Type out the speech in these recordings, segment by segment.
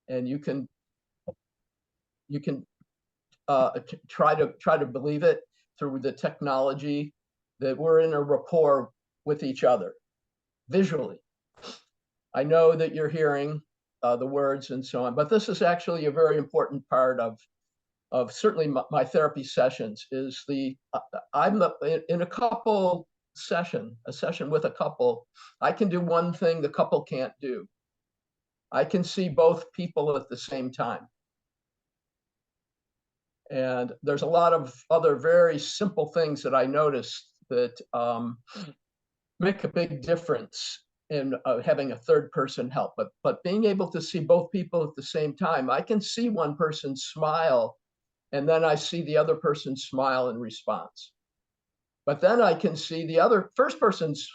and you can try to believe it through the technology that we're in a rapport with each other visually. I know that you're hearing the words and so on, but this is actually a very important part of certainly my therapy sessions. Is I'm in a session with a couple. I can do one thing the couple can't do. I can see both people at the same time. And there's a lot of other very simple things that I noticed that make a big difference in having a third person help. But being able to see both people at the same time, I can see one person smile, and then I see the other person smile in response. But then I can see the first person's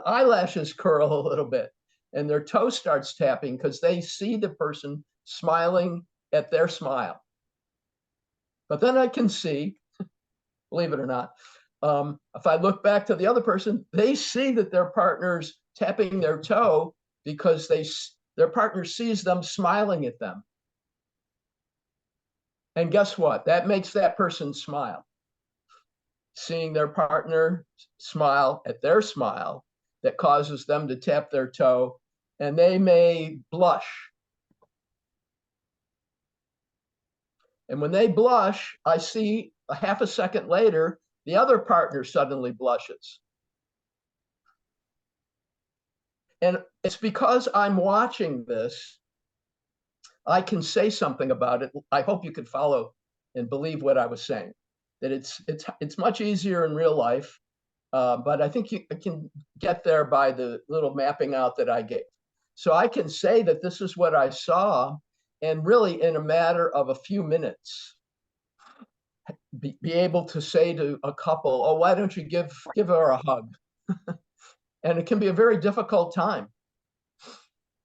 eyelashes curl a little bit, and their toe starts tapping because they see the person smiling at their smile. But then I can see, believe it or not, if I look back to the other person, they see that their partner's tapping their toe because their partner sees them smiling at them. And guess what? That makes that person smile. Seeing their partner smile at their smile, that causes them to tap their toe, and they may blush. And when they blush, I see a half a second later, the other partner suddenly blushes. And it's because I'm watching this, I can say something about it. I hope you could follow and believe what I was saying, that it's much easier in real life, but I think you can get there by the little mapping out that I gave. So I can say that this is what I saw, and really in a matter of a few minutes, be able to say to a couple, oh, why don't you give her a hug? And it can be a very difficult time.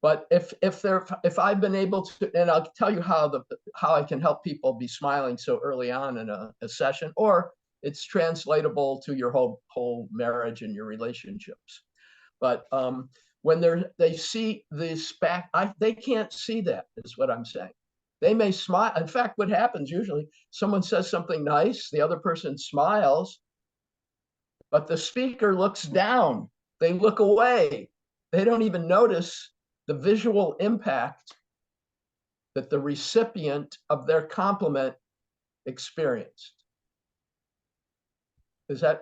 But if I've been able to, and I'll tell you how I can help people be smiling so early on in a session, or it's translatable to your whole marriage and your relationships. But when they see this back, they can't see that, is what I'm saying. They may smile. In fact, what happens usually, someone says something nice, the other person smiles, but the speaker looks down. They look away. They don't even notice the visual impact that the recipient of their compliment experienced. Is that,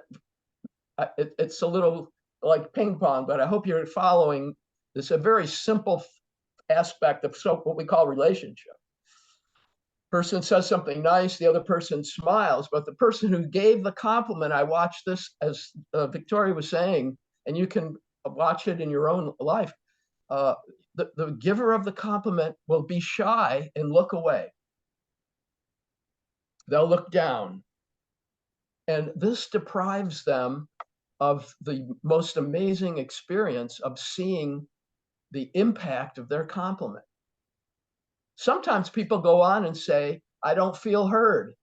it's a little like ping pong, but I hope you're following this, a very simple aspect of what we call relationship. Person says something nice, the other person smiles, but the person who gave the compliment, I watched this, as Victoria was saying, and you can watch it in your own life. The giver of the compliment will be shy and look away. They'll look down. And this deprives them of the most amazing experience of seeing the impact of their compliment. Sometimes people go on and say, I don't feel heard.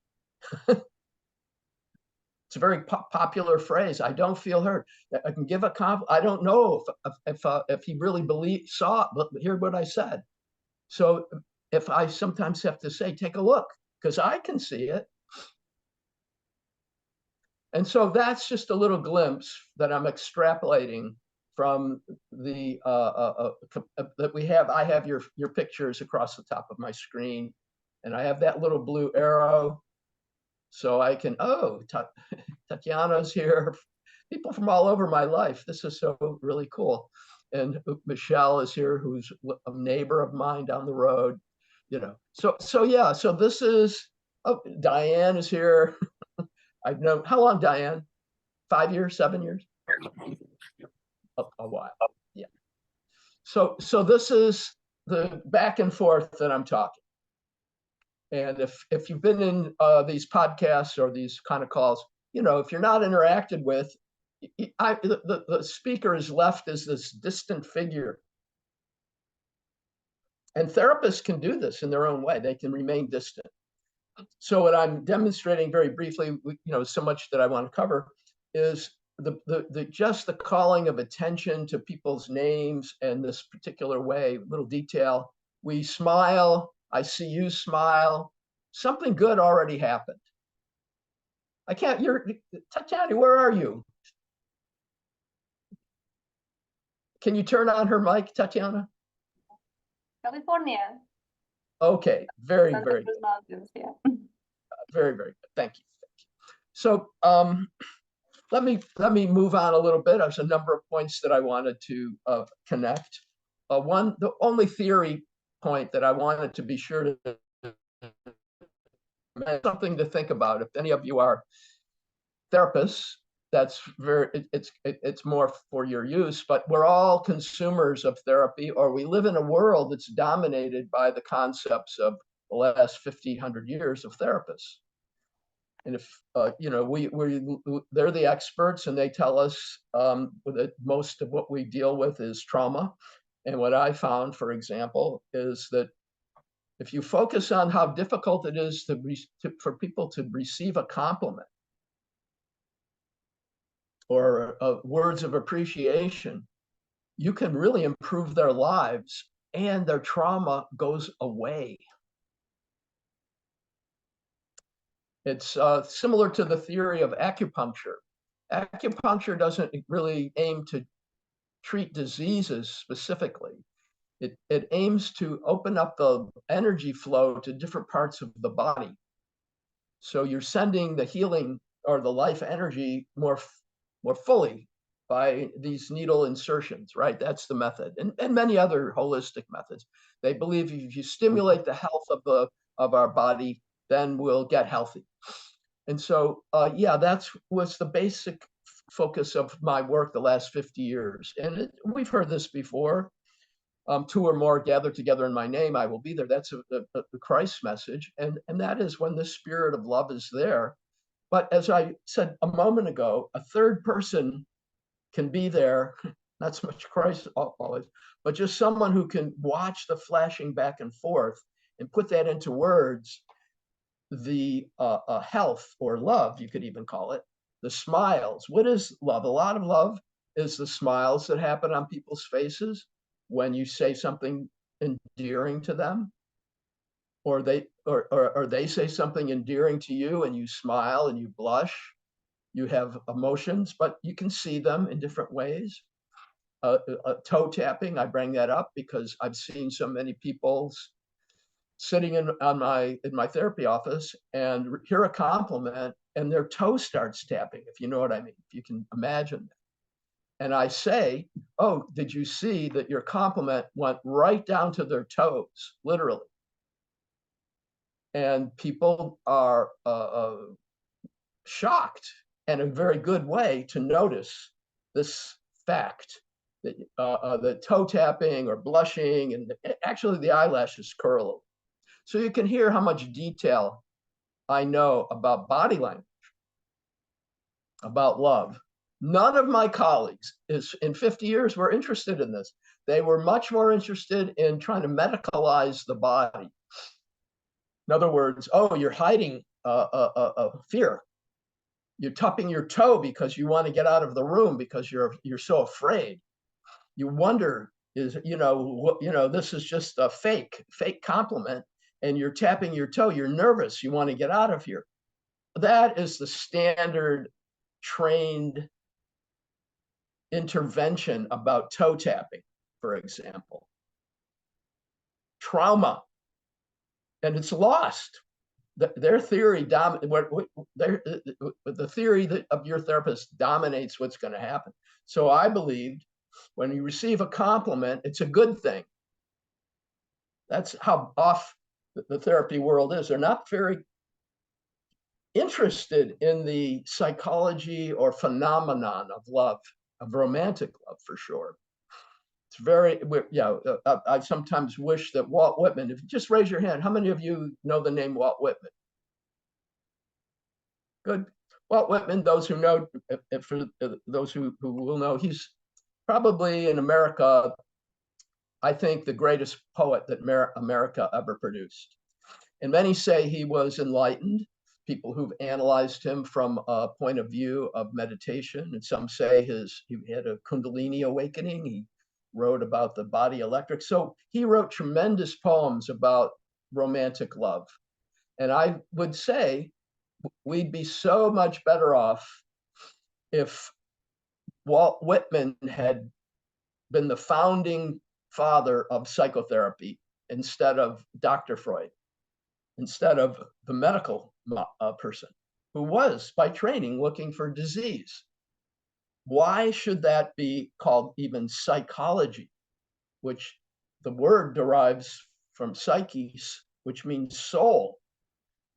It's a very popular phrase. I don't feel heard. I can give a compliment. I don't know if he really saw it, but hear what I said. So if I sometimes have to say, take a look, because I can see it. And so that's just a little glimpse that I'm extrapolating from the that we have. I have your pictures across the top of my screen, and I have that little blue arrow, so I can, oh, Tatiana's here, people from all over my life. This is so really cool. And Michelle is here, who's a neighbor of mine down the road, you know. So yeah, so this is, oh, Diane is here. I've known, how long, Diane? 5 years, 7 years? A while, yeah. So this is the back and forth that I'm talking. And if you've been in these podcasts or these kind of calls, you know, if you're not interacted with, the speaker is left as this distant figure. And therapists can do this in their own way. They can remain distant. So what I'm demonstrating very briefly, you know, so much that I want to cover, is just the calling of attention to people's names and this particular way, little detail, we smile, I see you smile, something good already happened. I can't, Tatiana, where are you? Can you turn on her mic, Tatiana? California. Okay, very, Santa very Cruz good. Mountains, yeah. Very, very good. Thank you. So let me move on a little bit. There's a number of points that I wanted to connect. The only theory point that I wanted to be sure to something to think about. If any of you are therapists, that's it's more for your use. But we're all consumers of therapy, or we live in a world that's dominated by the concepts of the last 1,500 years of therapists. And if you know, they're the experts, and they tell us that most of what we deal with is trauma. And what I found, for example, is that if you focus on how difficult it is for people to receive a compliment or words of appreciation, you can really improve their lives, and their trauma goes away. It's similar to the theory of acupuncture. Acupuncture doesn't really aim to treat diseases specifically. It aims to open up the energy flow to different parts of the body. So you're sending the healing or the life energy more fully by these needle insertions, right? That's the method, and many other holistic methods. They believe if you stimulate the health of our body, then we'll get healthy. And so, yeah, that was the basic focus of my work the last 50 years. And we've heard this before. Two or more gathered together in my name, I will be there. That's the Christ message. And that is when the spirit of love is there. But as I said a moment ago, a third person can be there, not so much Christ always, but just someone who can watch the flashing back and forth and put that into words, the health or love, you could even call it, the smiles. What is love? A lot of love is the smiles that happen on people's faces when you say something endearing to them, or they say something endearing to you and you smile and you blush. You have emotions, but you can see them in different ways. Toe tapping, I bring that up because I've seen so many people sitting in my therapy office and hear a compliment and their toe starts tapping, if you know what I mean, if you can imagine that. And I say, oh, did you see that your compliment went right down to their toes, literally? And people are shocked in a very good way to notice this fact that the toe tapping or blushing, and actually the eyelashes curl. So you can hear how much detail I know about body language, about love. None of my colleagues in 50 years were interested in this. They were much more interested in trying to medicalize the body. In other words, oh, you're hiding fear. You're tapping your toe because you want to get out of the room because you're so afraid. You wonder, this is just a fake compliment, and you're tapping your toe. You're nervous. You want to get out of here. That is the standard trained intervention about toe tapping, for example. Trauma, and it's lost. Their theory, the theory of your therapist dominates what's going to happen. So I believed when you receive a compliment, it's a good thing. That's how off the therapy world is. They're not very interested in the psychology or phenomenon of love, of romantic love, for sure. It's very, I sometimes wish that Walt Whitman, if you just raise your hand, how many of you know the name Walt Whitman? Good. Walt Whitman, those who know, for those who will know, he's probably in America, I think, the greatest poet that America ever produced. And many say he was enlightened. People who've analyzed him from a point of view of meditation, and some say he had a Kundalini awakening. He wrote about the body electric. So he wrote tremendous poems about romantic love. And I would say we'd be so much better off if Walt Whitman had been the founding father of psychotherapy instead of Dr. Freud, instead of the medical person who was by training looking for disease. Why should that be called even psychology, which the word derives from psyches, which means soul.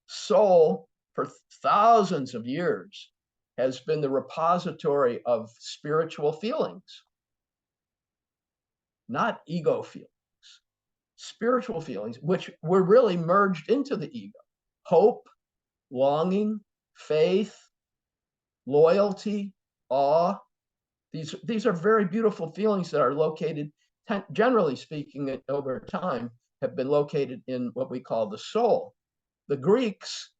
Soul, for thousands of years, has been the repository of spiritual feelings, not ego feelings, spiritual feelings, which were really merged into the ego. Hope, longing, faith, loyalty, awe. These are very beautiful feelings that are located, generally speaking, over time, have been located in what we call the soul. The Greeks,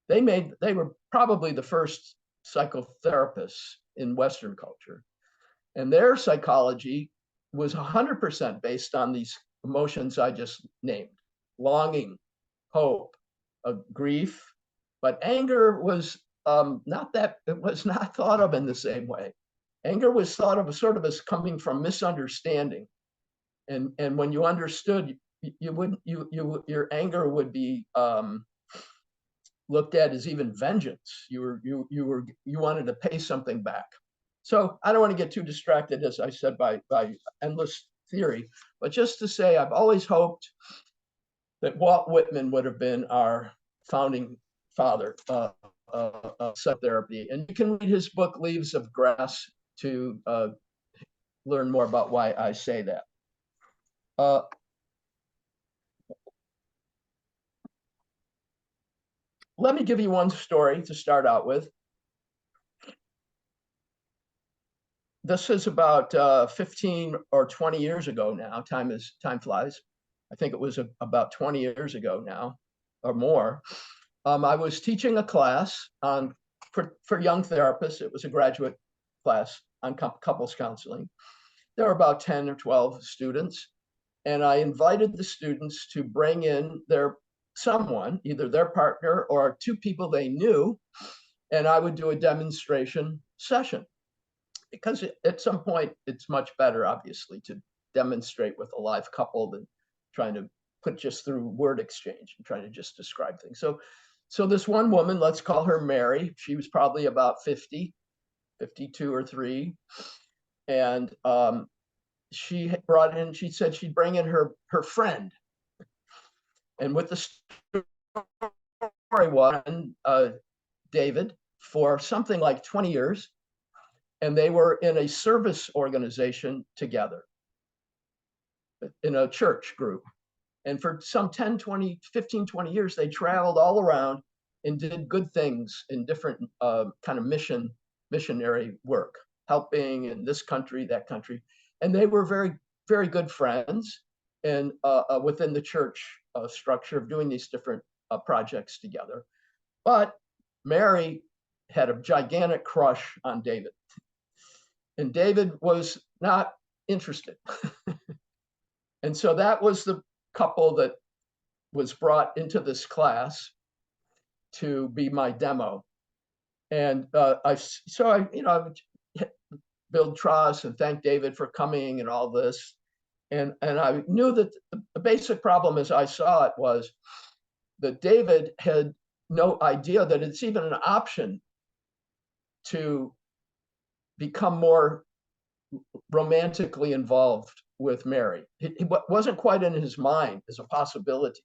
they were probably the first psychotherapists in Western culture. And their psychology was 100% based on these emotions I just named: longing, hope, grief. But anger was it was not thought of in the same way. Anger was thought of sort of as coming from misunderstanding. And when you understood, your anger would be looked at as even vengeance. You wanted to pay something back. So I don't want to get too distracted, as I said, by endless theory, but just to say, I've always hoped that Walt Whitman would have been our founding father of psychotherapy. And you can read his book, Leaves of Grass, to learn more about why I say that. Let me give you one story to start out with. This is about 15 or 20 years ago now. Time flies. I think it was about 20 years ago now, or more. I was teaching a class for young therapists. It was a graduate class on couples counseling. There were about 10 or 12 students, and I invited the students to bring in someone, either their partner or two people they knew, and I would do a demonstration session. Because at some point, it's much better, obviously, to demonstrate with a live couple than trying to put just through word exchange and trying to just describe things. So this one woman, let's call her Mary. She was probably about 50, 52 or 3. And she said she'd bring in her friend. And with the story was David for something like 20 years. And they were in a service organization together, in a church group. And for some 10, 20, 15, 20 years, they traveled all around and did good things in different kind of missionary work, helping in this country, that country. And they were very, very good friends and within the church structure of doing these different projects together. But Mary had a gigantic crush on David. And David was not interested. And so that was the couple that was brought into this class to be my demo. And I would build trust and thank David for coming and all this. And I knew that the basic problem as I saw it was that David had no idea that it's even an option to become more romantically involved with Mary. It wasn't quite in his mind as a possibility.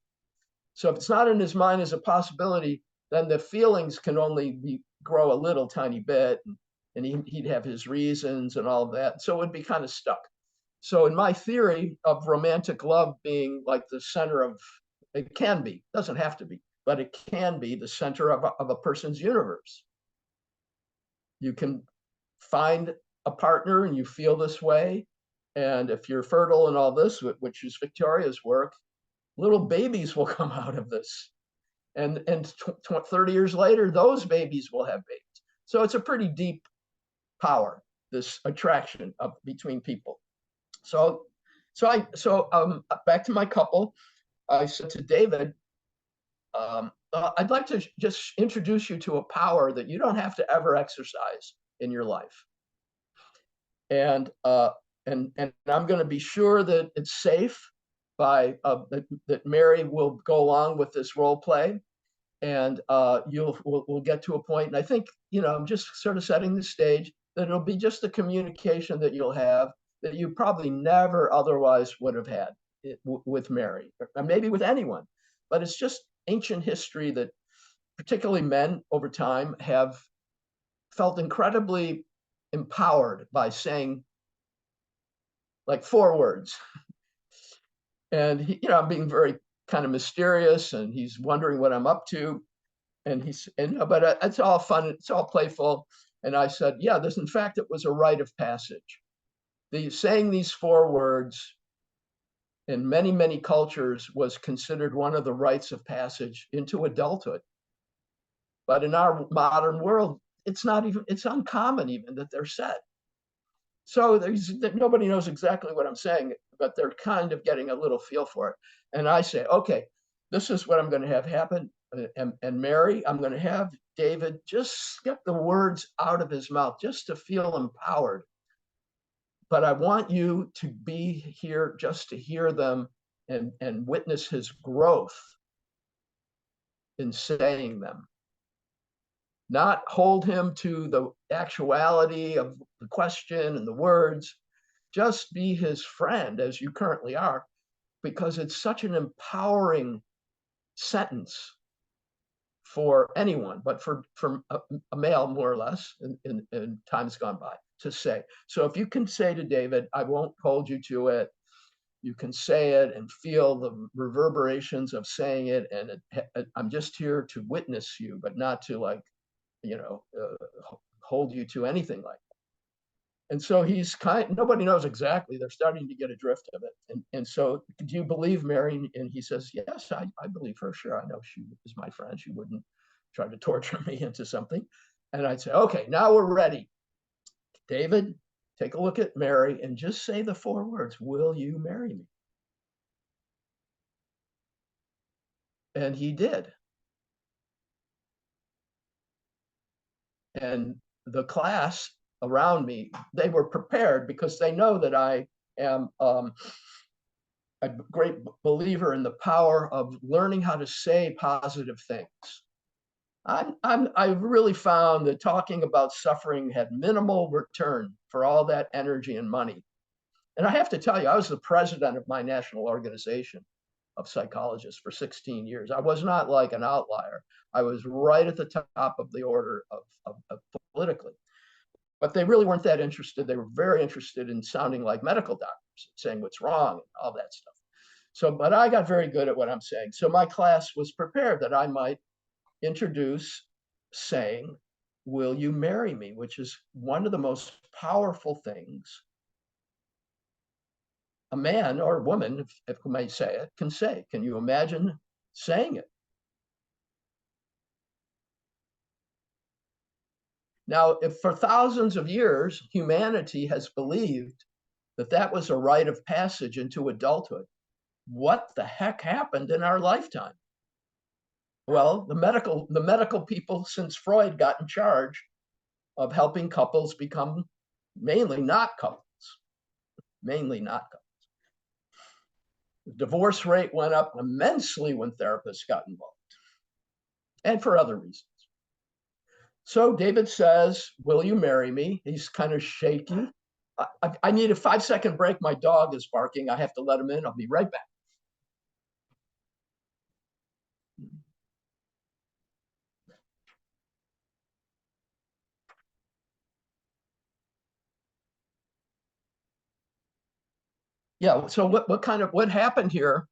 So if it's not in his mind as a possibility, then the feelings can only grow a little tiny bit, and he'd have his reasons and all of that. So it would be kind of stuck. So in my theory of romantic love being like the center of, it can be, doesn't have to be, but it can be the center of a person's universe. You can find a partner and you feel this way. And if you're fertile and all this, which is Victoria's work, little babies will come out of this. And 30 years later, those babies will have babies. So it's a pretty deep power, this attraction between people. So, back to my couple. I said to David, I'd like to just introduce you to a power that you don't have to ever exercise in your life. And I'm going to be sure that it's safe by that Mary will go along with this role play, and we'll get to a point. And I think, I'm just sort of setting the stage that it'll be just a communication that you'll have that you probably never otherwise would have had with Mary, or maybe with anyone. But it's just ancient history that particularly men over time have felt incredibly empowered by saying like 4 words. And I'm being very kind of mysterious, and he's wondering what I'm up to. And but it's all fun, it's all playful. And I said, yeah, in fact, it was a rite of passage. Saying these 4 words in many, many cultures was considered one of the rites of passage into adulthood. But in our modern world, it's uncommon even that they're said. So nobody knows exactly what I'm saying, but they're kind of getting a little feel for it. And I say, okay, this is what I'm going to have happen. And Mary, I'm going to have David just get the words out of his mouth just to feel empowered. But I want you to be here just to hear them and witness his growth in saying them. Not hold him to the actuality of the question and the words. Just be his friend as you currently are, because it's such an empowering sentence for anyone, but for a male, more or less, in times gone by, to say. So if you can say to David, I won't hold you to it, you can say it and feel the reverberations of saying it. And I'm just here to witness you, but not to hold you to anything like that. And so nobody knows exactly. They're starting to get a drift of it. And so, do you believe Mary? And he says, yes, I believe her. Sure, I know she is my friend. She wouldn't try to torture me into something. And I'd say, okay, now we're ready. David, take a look at Mary and just say the 4 words, will you marry me? And he did. And the class around me, they were prepared because they know that I am a great believer in the power of learning how to say positive things. I've really found that talking about suffering had minimal return for all that energy and money. And I have to tell you, I was the president of my national organization of psychologists for 16 years. I was not like an outlier. I was right at the top of the order of politically. But they really weren't that interested. They were very interested in sounding like medical doctors, saying what's wrong and all that stuff. So, but I got very good at what I'm saying. So my class was prepared that I might introduce saying, will you marry me? Which is one of the most powerful things a man or a woman, if we may say it, can say. Can you imagine saying it? Now, if for thousands of years, humanity has believed that that was a rite of passage into adulthood, what the heck happened in our lifetime? Well, the medical people since Freud got in charge of helping couples become mainly not couples. The divorce rate went up immensely when therapists got involved, and for other reasons. So David says, will you marry me? He's kind of shaky. I need a 5-second break. My dog is barking. I have to let him in. I'll be right back. Yeah, so what happened here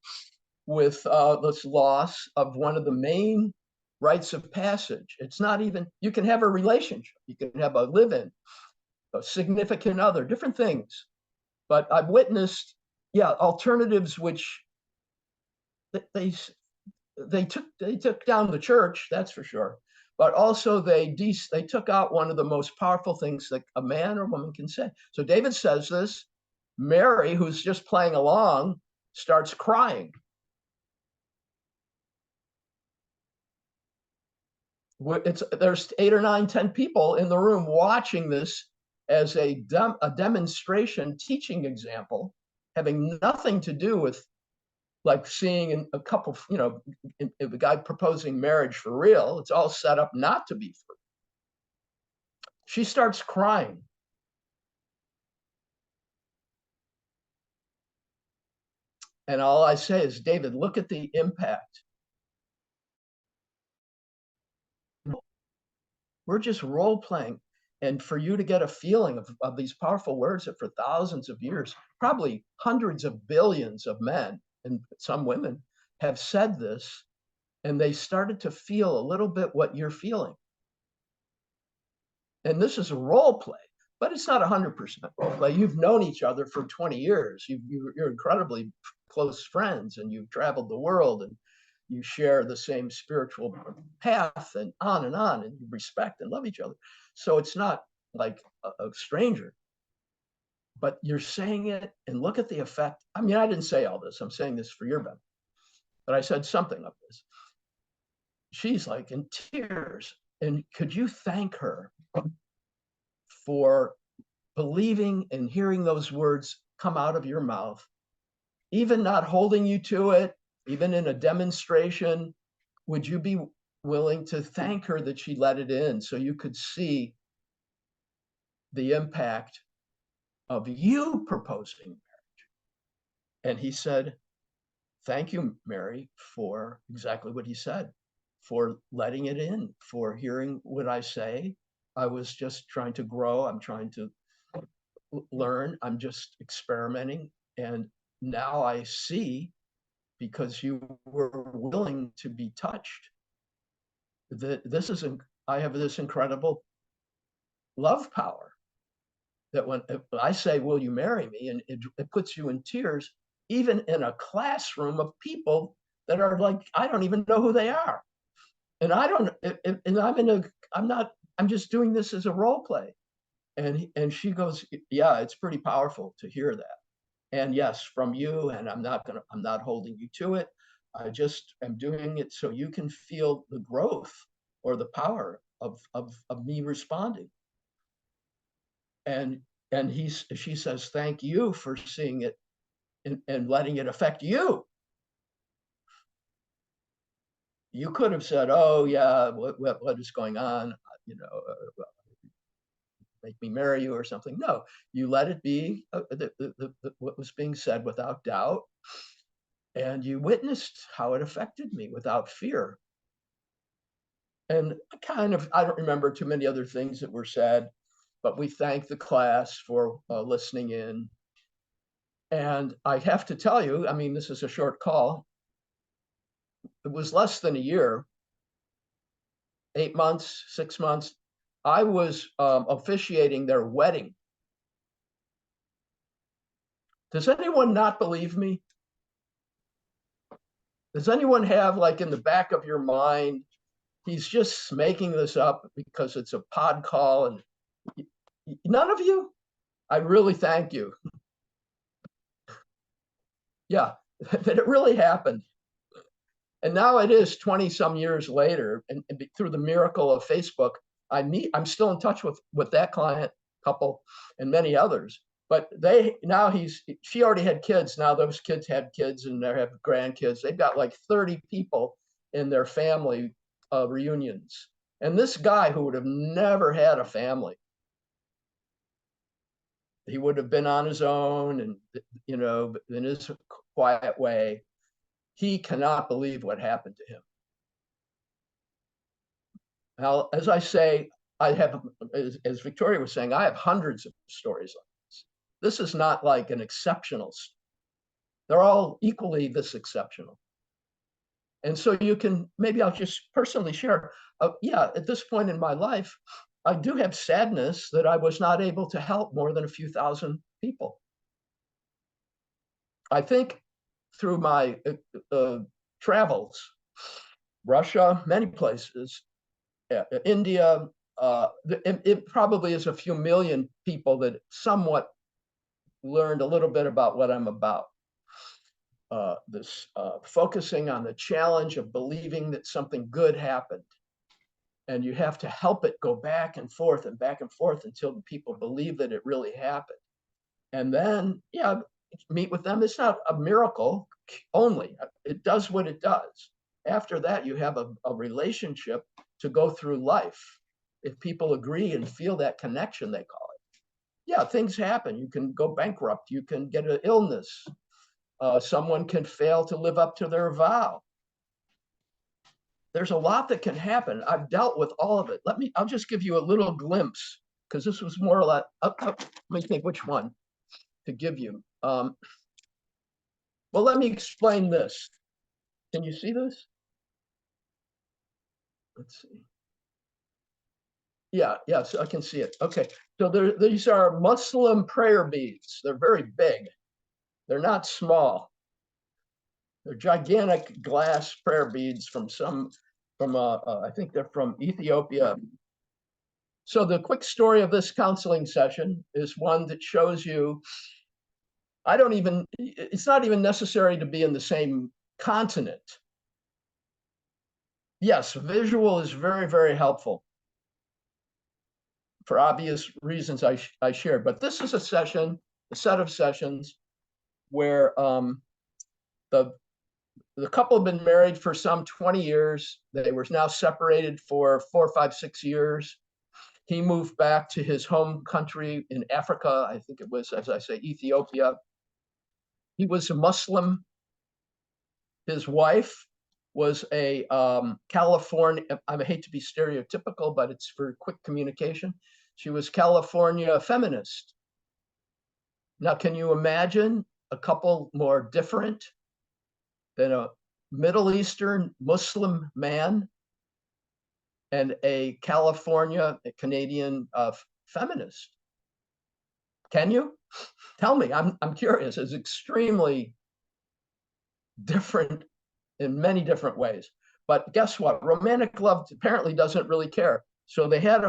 with this loss of one of the main rites of passage? It's not even, you can have a relationship, you can have a live-in, a significant other, different things. But I've witnessed, alternatives which they took down the church, that's for sure. But also they took out one of the most powerful things that a man or woman can say. So David says this, Mary, who's just playing along, starts crying. There's 8 or 9, 10 people in the room watching this as a demonstration teaching example, having nothing to do with like seeing a couple, the guy proposing marriage for real. It's all set up not to be for. She starts crying. And all I say is, David, look at the impact. We're just role playing. And for you to get a feeling of these powerful words that for thousands of years, probably hundreds of billions of men and some women have said this, and they started to feel a little bit what you're feeling. And this is a role play, but it's not 100% role play. You've known each other for 20 years. You're incredibly close friends, and you've traveled the world, and you share the same spiritual path, and on, and you respect and love each other. So it's not like a stranger, but you're saying it, and look at the effect. I mean, I didn't say all this. I'm saying this for your benefit, but I said something of this. She's like in tears. And could you thank her for believing and hearing those words come out of your mouth, even not holding you to it, even in a demonstration? Would you be willing to thank her that she let it in so you could see the impact of you proposing marriage? And he said, thank you, Mary, for exactly what he said, for letting it in, for hearing what I say. I was just trying to grow. I'm trying to learn. I'm just experimenting. And now I see, because you were willing to be touched, that I have this incredible love power that when I say, will you marry me? And it puts you in tears, even in a classroom of people that are like, I don't even know who they are. And I'm just doing this as a role play. And she goes, yeah, it's pretty powerful to hear that. And yes, from you, and I'm not holding you to it. I just am doing it so you can feel the growth or the power of me responding. And she says, thank you for seeing it and letting it affect you. You could have said, oh yeah, what is going on? Make me marry you or something. No, you let it be what was being said without doubt. And you witnessed how it affected me without fear. And I don't remember too many other things that were said, but we thank the class for listening in. And I have to tell you, I mean, this is a short call. It was less than a year, 8 months, 6 months. I was officiating their wedding. Does anyone not believe me? Does anyone have, like, in the back of your mind, he's just making this up because it's a pod call? And none of you? I really thank you. Yeah, that it really happened. And now it is 20 some years later, and through the miracle of Facebook, I'm still in touch with that client couple and many others. But she already had kids. Now those kids had kids and they have grandkids. They've got like 30 people in their family reunions. And this guy who would have never had a family, he would have been on his own and, in his quiet way. He cannot believe what happened to him. Now, as I say, I have, as Victoria was saying, I have hundreds of stories like this. This is not like an exceptional. They're all equally this exceptional. And so maybe I'll just personally share, at this point in my life, I do have sadness that I was not able to help more than a few thousand people. I think through my travels, Russia, many places, India, it probably is a few million people that somewhat learned a little bit about what I'm about. This focusing on the challenge of believing that something good happened. And you have to help it go back and forth until the people believe that it really happened. And then, yeah, meet with them. It's not a miracle only. It does what it does. After that, you have a relationship to go through life. If people agree and feel that connection, they call it. Yeah, things happen. You can go bankrupt. You can get an illness. Someone can fail to live up to their vow. There's a lot that can happen. I've dealt with all of it. I'll just give you a little glimpse, because this was more or less, let me think which one to give you. Well, let me explain this. Can you see this? Let's see. Yeah, so I can see it. Okay, so these are Muslim prayer beads. They're very big. They're not small. They're gigantic glass prayer beads from I think they're from Ethiopia. So the quick story of this counseling session is one that shows you, it's not even necessary to be in the same continent. Yes, visual is very, very helpful for obvious reasons I shared. But this is a set of sessions where the couple have been married for some 20 years. They were now separated for 4, 5, 6 years. He moved back to his home country in Africa. I think it was, as I say, Ethiopia. He was a Muslim. His wife was a California, I hate to be stereotypical, but it's for quick communication. She was California feminist. Now, can you imagine a couple more different than a Middle Eastern Muslim man and a Canadian feminist? Can you? Tell me, I'm curious. It's extremely different in many different ways. But guess what? Romantic love apparently doesn't really care. So they had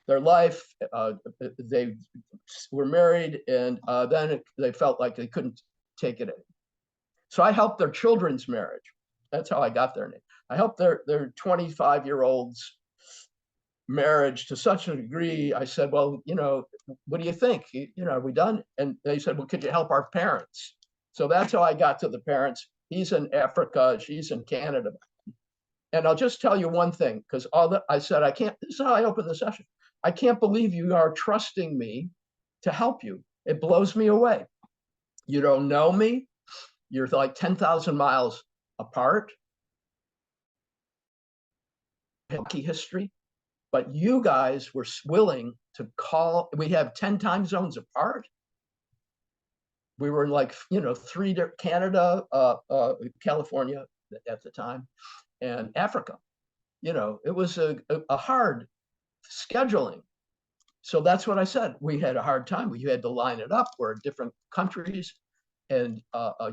their life, they were married, and then they felt like they couldn't take it. So I helped their children's marriage. That's how I got their name. I helped their 25-year-olds marriage to such a degree. I said, well, what do you think? Are we done? And they said, well, could you help our parents? So that's how I got to the parents. He's in Africa, she's in Canada. And I'll just tell you one thing, because all that I said, this is how I opened the session. I can't believe you are trusting me to help you. It blows me away. You don't know me. You're like 10,000 miles apart. History. But you guys were willing to call. We have 10 time zones apart. We were in like, 3 Canada, California at the time, and Africa. It was a hard scheduling. So that's what I said. We had a hard time. You had to line it up. We're in different countries, and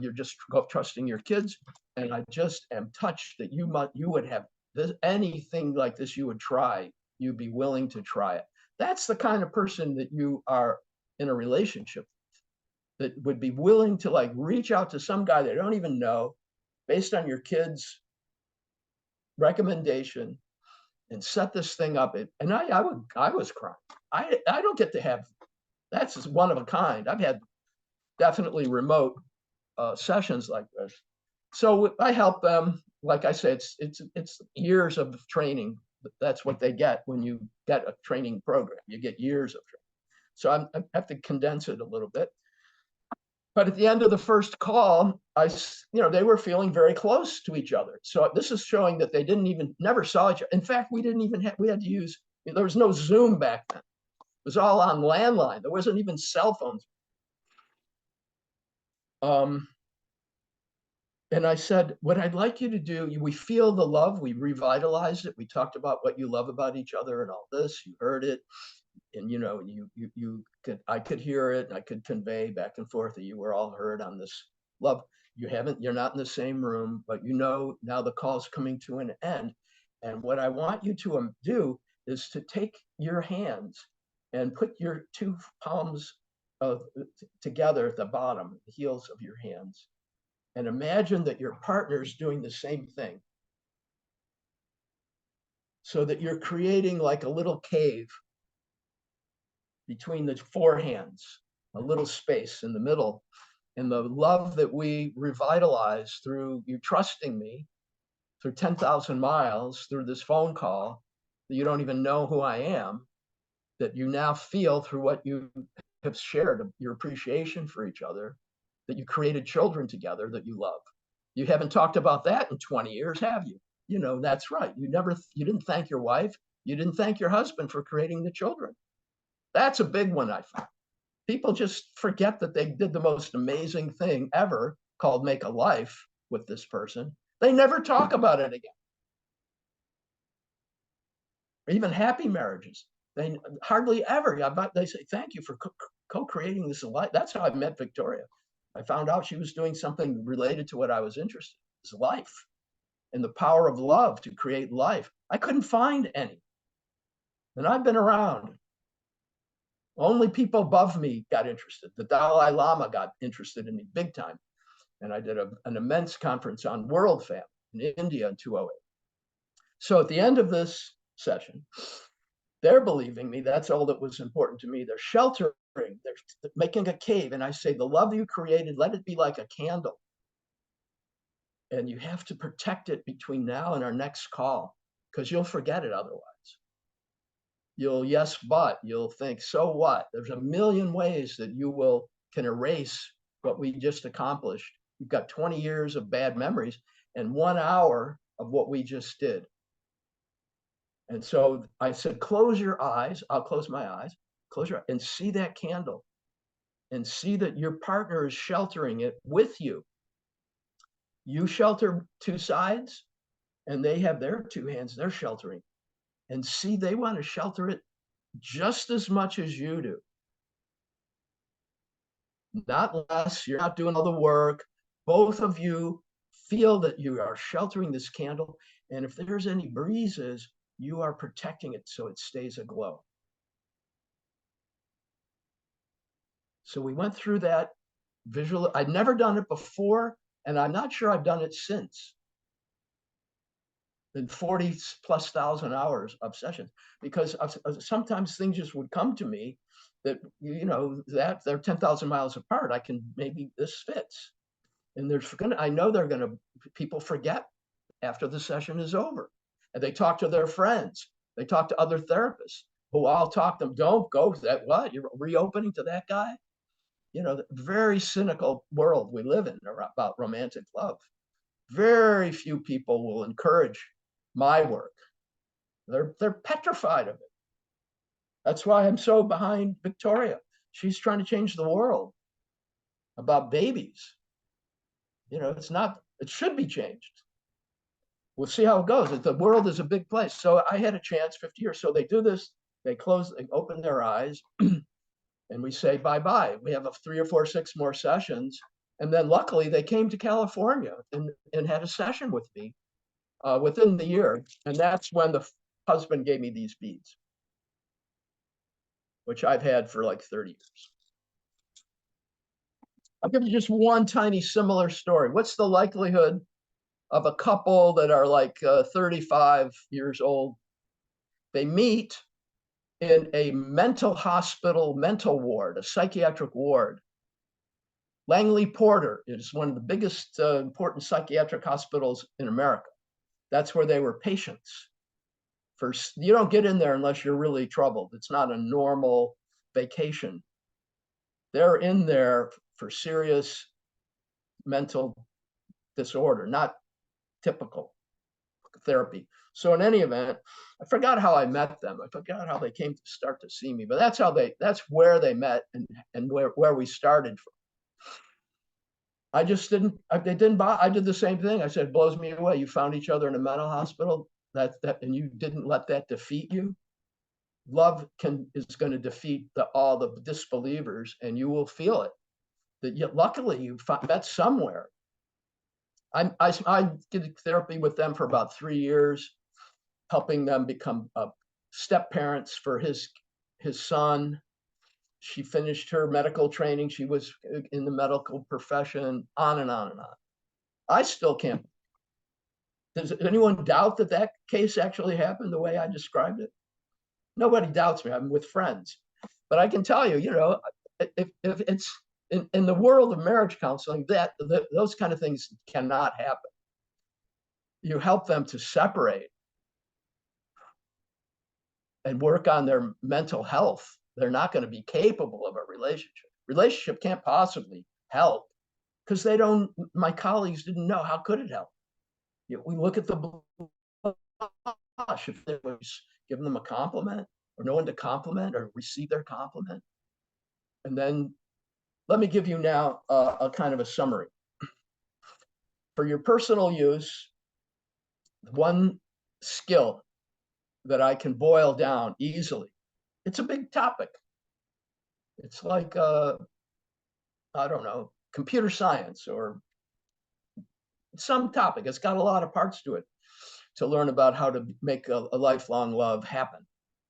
you're just trusting your kids. And I just am touched that you would have anything like this you would try. You'd be willing to try it. That's the kind of person that you are in a relationship with, that would be willing to like reach out to some guy they don't even know based on your kids' recommendation and set this thing up. And I was crying. I don't get to have, that's just one of a kind. I've had definitely remote sessions like this. So I help them. Like I said, it's years of training. That's what they get when you get a training program. You get years of training. So I have to condense it a little bit. But at the end of the first call, they were feeling very close to each other. So this is showing that they never saw each other. In fact, we had to use, there was no Zoom back then. It was all on landline. There wasn't even cell phones. And I said, what I'd like you to do, we feel the love, we revitalized it. We talked about what you love about each other and all this, you heard it. And I could hear it, and I could convey back and forth that you were all heard on this love. You're not in the same room, but now the call's coming to an end. And what I want you to do is to take your hands and put your 2 palms together at the bottom, the heels of your hands. And imagine that your partner is doing the same thing. So that you're creating like a little cave between the four hands, a little space in the middle. And the love that we revitalize through you trusting me, through 10,000 miles, through this phone call, that you don't even know who I am, that you now feel through what you have shared, your appreciation for each other, that you created children together that you love. You haven't talked about that in 20 years, have you? You know, that's right. You didn't thank your wife. You didn't thank your husband for creating the children. That's a big one, I found. People just forget that they did the most amazing thing ever called make a life with this person. They never talk about it again. Or even happy marriages. They hardly ever, they say, thank you for co-creating this life. That's how I met Victoria. I found out she was doing something related to what I was interested in, is life and the power of love to create life. I couldn't find any. And I've been around. Only people above me got interested. The Dalai Lama got interested in me big time. And I did an immense conference on world family in India in 2008. So at the end of this session, they're believing me. That's all that was important to me. They're sheltering, they're making a cave. And I say, the love you created, let it be like a candle. And you have to protect it between now and our next call, because you'll forget it otherwise. You'll yes, but you'll think, so what? There's a million ways that you can erase what we just accomplished. You've got 20 years of bad memories and 1 hour of what we just did. And so I said, close your eyes. I'll close my eyes, close your eyes, and see that candle and see that your partner is sheltering it with you. You shelter two sides and they have their two hands, they're sheltering. And see, they want to shelter it just as much as you do. Not less. You're not doing all the work. Both of you feel that you are sheltering this candle. And if there's any breezes, you are protecting it so it stays aglow. So we went through that visual. I'd never done it before, and I'm not sure I've done it since. In 40 plus thousand hours of sessions, because sometimes things just would come to me that, you know, that they're 10,000 miles apart. I can, maybe this fits. And I know people forget after the session is over. And they talk to their friends. They talk to other therapists who all talk to them, don't go to that, what, you're reopening to that guy? You know, the very cynical world we live in about romantic love. Very few people will encourage my work. They're petrified of it. That's why I'm so behind Victoria. She's trying to change the world about babies. You know, it should be changed. We'll see how it goes. The world is a big place. So I had a chance 50 years. So they do this, they open their eyes, and we say bye-bye. We have 3 or 4, 6 more sessions. And then luckily they came to California and had a session with me within the year. And that's when the husband gave me these beads, which I've had for like 30 years. I'll give you just one tiny similar story. What's the likelihood of a couple that are like 35 years old? They meet in a mental hospital, mental ward, a psychiatric ward. Langley Porter is one of the biggest important psychiatric hospitals in America. That's where they were patients. You don't get in there unless you're really troubled. It's not a normal vacation. They're in there for serious mental disorder, not typical therapy. So in any event, I forgot how I met them. I forgot how they came to start to see me, but that's where they met and where we started from. I did the same thing. I said, it blows me away. You found each other in a mental hospital and you didn't let that defeat you. Love is going to defeat all the disbelievers, and you will feel it. Luckily you met somewhere. I did therapy with them for about 3 years, helping them become step parents for his son. She finished her medical training. She was in the medical profession, on and on and on. I still can't. Does anyone doubt that that case actually happened the way I described it? Nobody doubts me. I'm with friends. But I can tell you, if it's in the world of marriage counseling, those kind of things cannot happen. You help them to separate and work on their mental health. They're not going to be capable of a relationship. Relationship can't possibly help because they don't, my colleagues didn't know, how could it help? We look at the blush, if they was giving them a compliment or no one to compliment or receive their compliment. And then let me give you now a kind of a summary. For your personal use, one skill that I can boil down easily, it's a big topic. It's like, I don't know, computer science or some topic. It's got a lot of parts to it to learn about how to make a lifelong love happen.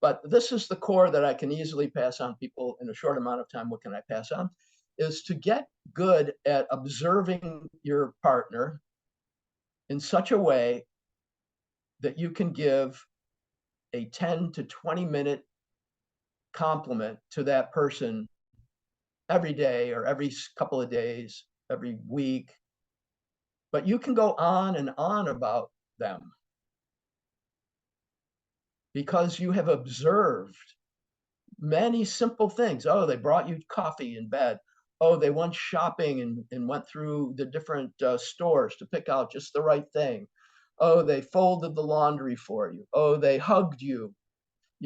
But this is the core that I can easily pass on people in a short amount of time. What can I pass on? Is to get good at observing your partner in such a way that you can give a 10 to 20-minute compliment to that person every day or every couple of days, every week. But you can go on and on about them because you have observed many simple things. Oh, they brought you coffee in bed. Oh, they went shopping and went through the different stores to pick out just the right thing. Oh, they folded the laundry for you. Oh, they hugged you.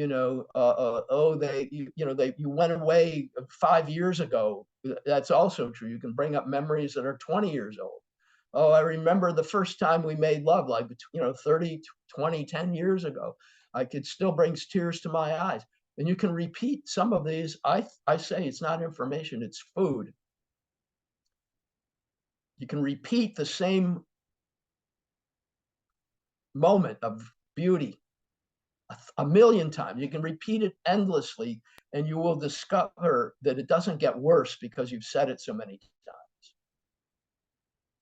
Oh, you went away 5 years ago. That's also true. You can bring up memories that are 20 years old. Oh, I remember the first time we made love, like, 30, 20, 10 years ago. I could still brings tears to my eyes. And you can repeat some of these. I say it's not information, it's food. You can repeat the same moment of beauty a million times. You can repeat it endlessly, and you will discover that it doesn't get worse because you've said it so many times.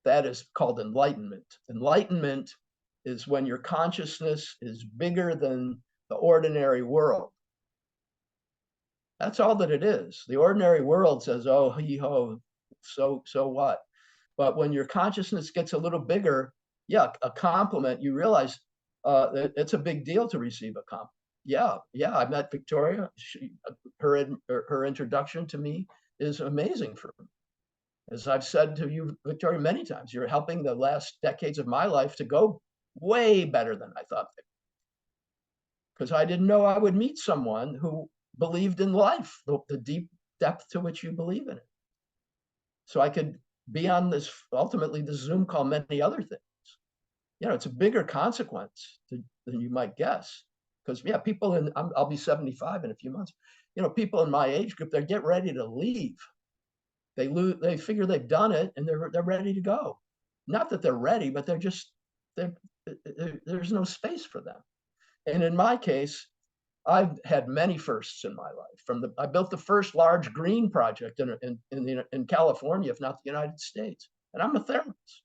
That is called enlightenment. Enlightenment is when your consciousness is bigger than the ordinary world. That's all that it is. The ordinary world says, oh, hee ho, so what? But when your consciousness gets a little bigger, yeah, a compliment, you realize it's a big deal to receive a compliment. Yeah, I met Victoria. Her introduction to me is amazing for me. As I've said to you, Victoria, many times, you're helping the last decades of my life to go way better than I thought. Because I didn't know I would meet someone who believed in life, the deep depth to which you believe in it. So I could be on this, ultimately, this Zoom call, many other things. It's a bigger consequence than you might guess. Because, yeah, people I'll be 75 in a few months. People in my age group, they get ready to leave. They figure they've done it and they're ready to go. Not that they're ready, but there's no space for them. And in my case, I've had many firsts in my life. I built the first large green project in California, if not the United States. And I'm a therapist.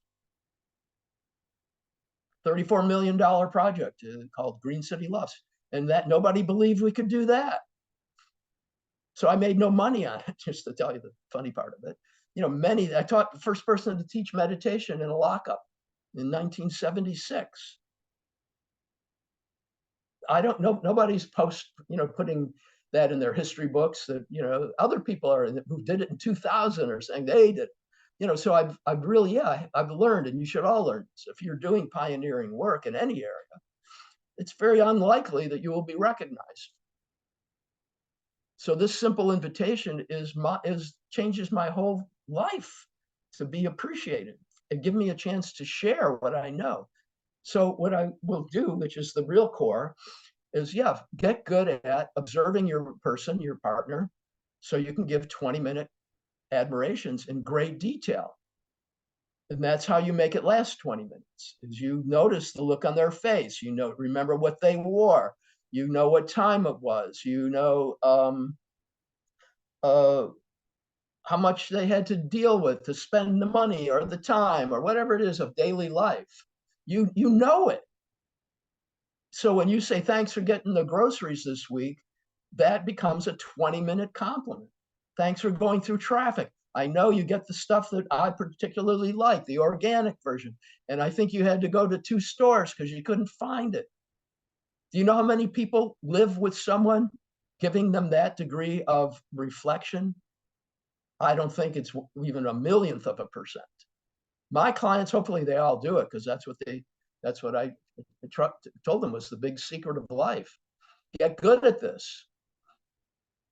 $34 million project called Green City Loves. And that nobody believed we could do that. So I made no money on it, just to tell you the funny part of it. I taught the first person to teach meditation in a lockup in 1976. I don't know, nobody's putting that in their history books that, other people who did it in 2000 are saying they did. So I've really, I've learned, and you should all learn this. If you're doing pioneering work in any area, it's very unlikely that you will be recognized. So this simple invitation changes my whole life to be appreciated and give me a chance to share what I know. So what I will do, which is the real core, is get good at observing your person, your partner, so you can give 20-minute admirations in great detail. And that's how you make it last 20 minutes, is you notice the look on their face, remember what they wore, what time it was, how much they had to deal with to spend the money or the time or whatever it is of daily life. You know it. So when you say thanks for getting the groceries this week, that becomes a 20-minute compliment. Thanks for going through traffic. I know you get the stuff that I particularly like, the organic version. And I think you had to go to 2 stores because you couldn't find it. Do you know how many people live with someone giving them that degree of reflection? I don't think it's even a millionth of a percent. My clients, hopefully they all do it because that's what I told them was the big secret of life. Get good at this.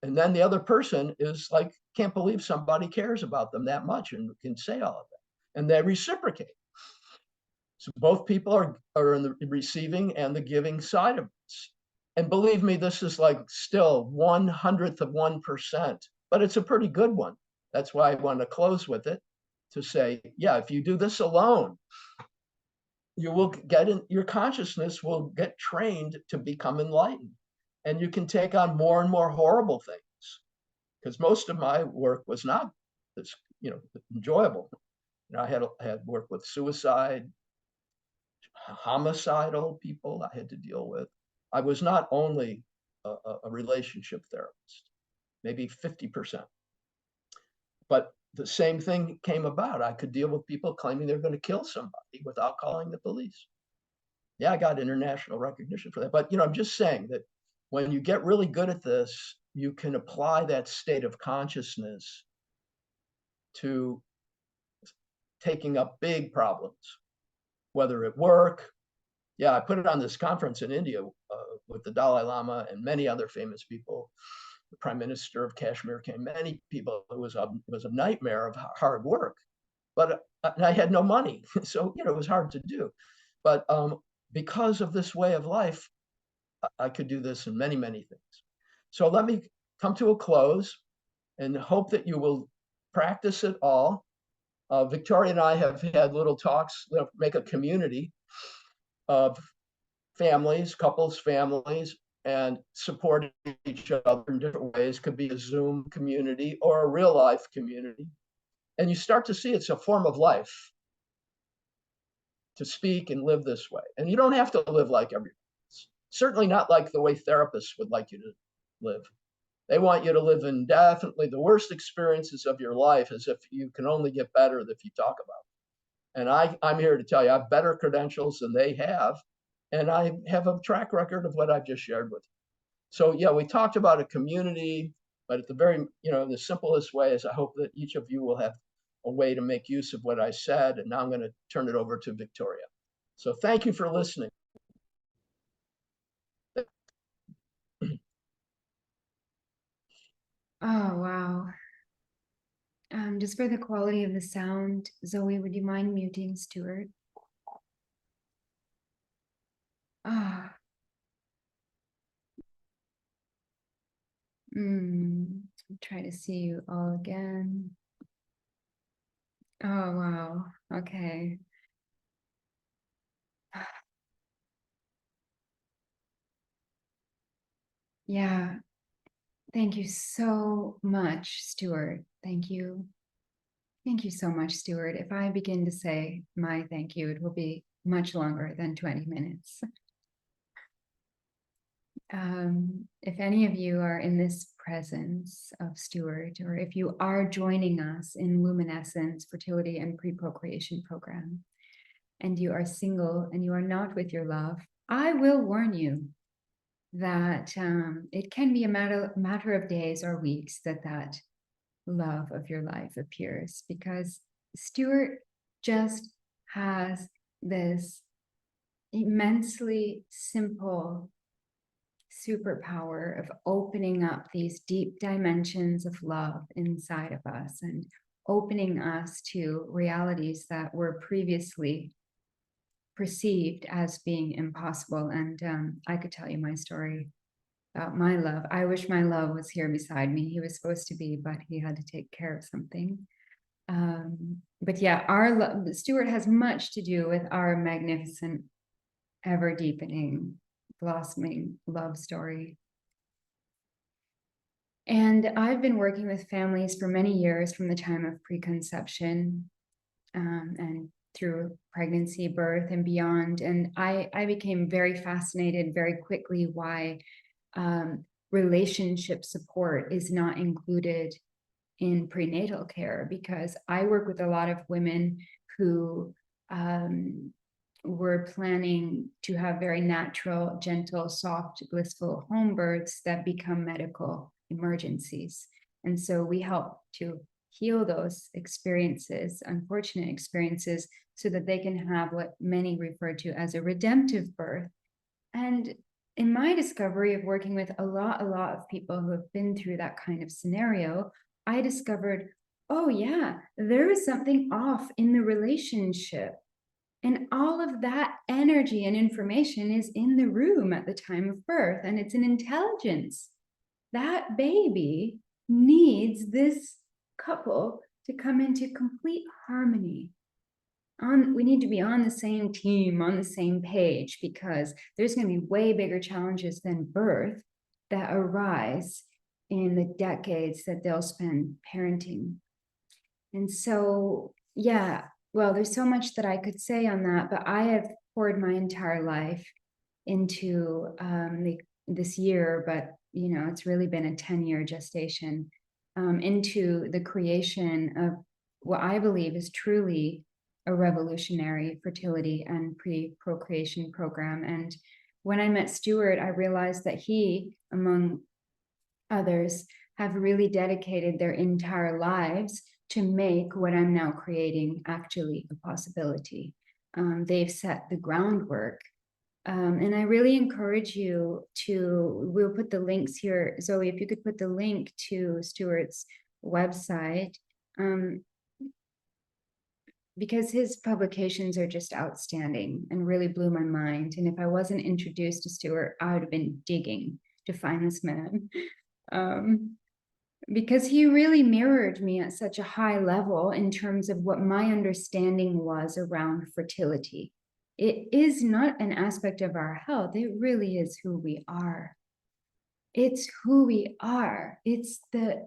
And then the other person is like, can't believe somebody cares about them that much and can say all of that. And they reciprocate. So both people are in the receiving and the giving side of this. And believe me, this is like still 1/100th of 1%, but it's a pretty good one. That's why I want to close with it, to say, yeah, if you do this alone, you will get in, your consciousness will get trained to become enlightened. And you can take on more and more horrible things, because most of my work was not this, enjoyable. I had work with suicide, homicidal people I had to deal with. I was not only a relationship therapist, maybe 50%, but the same thing came about. I could deal with people claiming they're going to kill somebody without calling the police. Yeah, I got international recognition for that. But I'm just saying that when you get really good at this, you can apply that state of consciousness to taking up big problems, whether at work. Yeah, I put it on this conference in India with the Dalai Lama and many other famous people. The Prime Minister of Kashmir came, many people. It was a nightmare of hard work, but I had no money. So, it was hard to do. But because of this way of life, I could do this in many, many things. So let me come to a close and hope that you will practice it all. Victoria and I have had little talks, make a community of families, couples, families, and support each other in different ways. Could be a Zoom community or a real life community. And you start to see it's a form of life to speak and live this way. And you don't have to live like everybody else. Certainly not like the way therapists would like you to live. They want you to live in definitely the worst experiences of your life, as if you can only get better if you talk about it. And I'm here to tell you, I have better credentials than they have. And I have a track record of what I've just shared with you. So yeah, we talked about a community, but at the very, the simplest way is I hope that each of you will have a way to make use of what I said. And now I'm going to turn it over to Victoria. So thank you for listening. Oh, wow. Just for the quality of the sound, Zoe, would you mind muting Stuart? Ah. Try to see you all again. Oh, wow. Okay. Yeah. Thank you so much, Stuart. Thank you. Thank you so much, Stuart. If I begin to say my thank you, it will be much longer than 20 minutes. If any of you are in this presence of Stuart, or if you are joining us in Luminescence Fertility and Pre-Procreation Program, and you are single and you are not with your love, I will warn you that it can be a matter of days or weeks that love of your life appears, because Stuart just has this immensely simple superpower of opening up these deep dimensions of love inside of us and opening us to realities that were previously perceived as being impossible. And I could tell you my story about my love. I wish my love was here beside me. He was supposed to be, but he had to take care of something. But yeah, Stuart has much to do with our magnificent, ever deepening, blossoming love story. And I've been working with families for many years from the time of preconception and through pregnancy, birth, and beyond. And I became very fascinated very quickly why relationship support is not included in prenatal care, because I work with a lot of women who were planning to have very natural, gentle, soft, blissful home births that become medical emergencies. And so we help to heal those experiences, unfortunate experiences, so that they can have what many refer to as a redemptive birth. And in my discovery of working with a lot of people who have been through that kind of scenario, I discovered, oh yeah, there is something off in the relationship. And all of that energy and information is in the room at the time of birth, and it's an intelligence. That baby needs this couple to come into complete harmony. We need to be on the same team, on the same page, because there's going to be way bigger challenges than birth that arise in the decades that they'll spend parenting. And so, yeah, well, there's so much that I could say on that, but I have poured my entire life into this year, but you know, it's really been a 10-year gestation into the creation of what I believe is truly a revolutionary fertility and pre-procreation program. And when I met Stuart, I realized that he, among others, have really dedicated their entire lives to make what I'm now creating actually a possibility. They've set the groundwork. And I really encourage you to, we'll put the links here. Zoe, if you could put the link to Stuart's website, because his publications are just outstanding and really blew my mind. And if I wasn't introduced to Stuart, I would have been digging to find this man. Because he really mirrored me at such a high level in terms of what my understanding was around fertility. It is not an aspect of our health. It really is who we are. It's who we are. It's the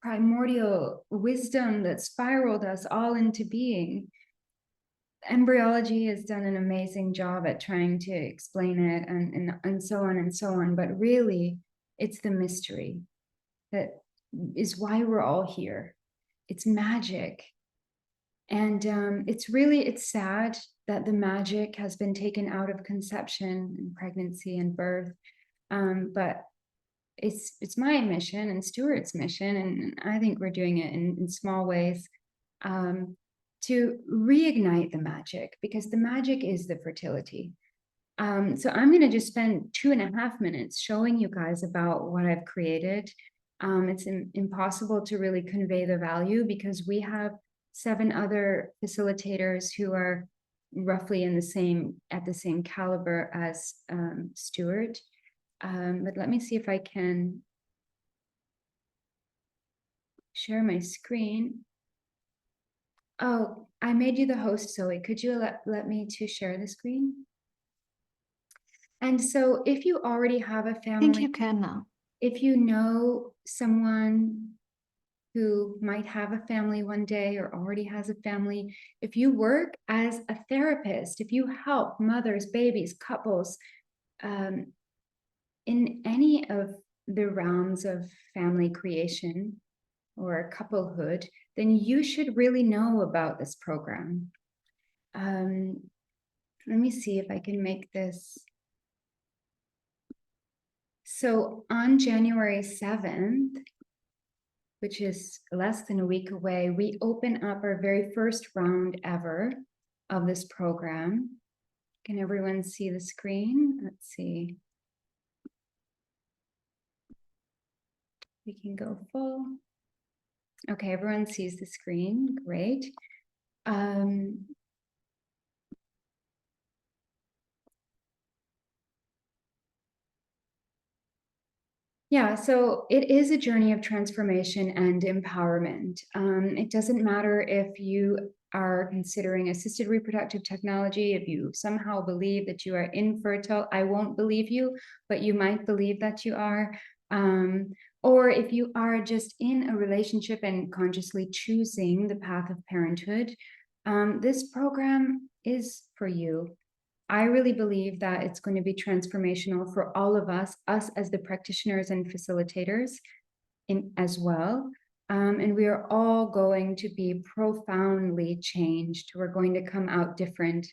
primordial wisdom that spiraled us all into being. Embryology has done an amazing job at trying to explain it and so on and so on. But really, it's the mystery that is why we're all here. It's magic. And it's sad that the magic has been taken out of conception and pregnancy and birth. But it's my mission and Stuart's mission, and I think we're doing it in small ways, to reignite the magic, because the magic is the fertility. So I'm going to just spend 2.5 minutes showing you guys about what I've created. It's impossible to really convey the value because we have 7 other facilitators who are roughly at the same caliber as Stuart. But let me see if I can share my screen. Oh, I made you the host, Zoe. Could you let me to share the screen? And so if you already have a family, I think you can now. If you know someone who might have a family one day or already has a family, if you work as a therapist, if you help mothers, babies, couples, in any of the realms of family creation or couplehood, then you should really know about this program. Let me see if I can make this. So on January 7th, which is less than a week away, we open up our very first round ever of this program. Can everyone see the screen? Let's see. We can go full. Okay, everyone sees the screen. Great. Yeah, so it is a journey of transformation and empowerment. It doesn't matter if you are considering assisted reproductive technology, if you somehow believe that you are infertile, I won't believe you, but you might believe that you are. Or if you are just in a relationship and consciously choosing the path of parenthood, this program is for you. I really believe that it's going to be transformational for all of us as the practitioners and facilitators as well. And we are all going to be profoundly changed. We're going to come out different.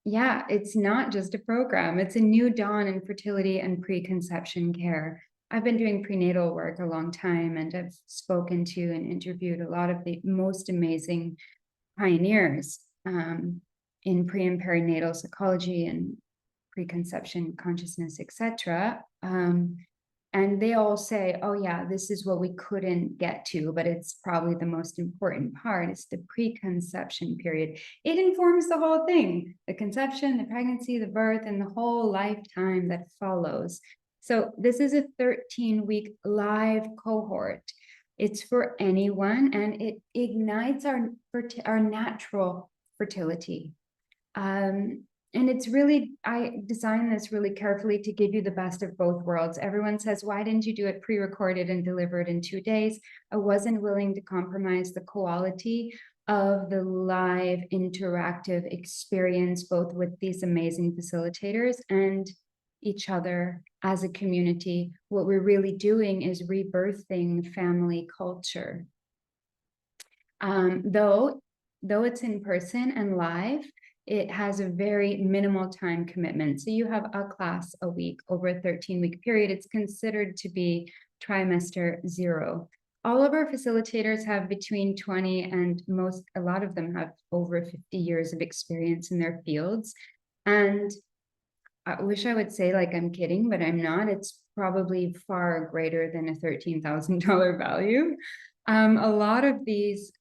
Yeah, it's not just a program. It's a new dawn in fertility and preconception care. I've been doing prenatal work a long time, and I've spoken to and interviewed a lot of the most amazing pioneers in pre and perinatal psychology and preconception consciousness, etc. And they all say, oh yeah, this is what we couldn't get to, but it's probably the most important part. It's the preconception period. It informs the whole thing, the conception, the pregnancy, the birth, and the whole lifetime that follows. So this is a 13-week live cohort. It's for anyone, and it ignites our natural fertility. And it's really, I designed this really carefully to give you the best of both worlds. Everyone says, why didn't you do it pre-recorded and delivered in 2 days? I wasn't willing to compromise the quality of the live interactive experience, both with these amazing facilitators and each other as a community. What we're really doing is rebirthing family culture. Though it's in person and live, it has a very minimal time commitment. So you have a class a week over a 13-week period. It's considered to be trimester 0. All of our facilitators have between 20 and a lot of them have over 50 years of experience in their fields. And I wish I would say like I'm kidding, but I'm not. It's probably far greater than a $13,000 value. A lot of these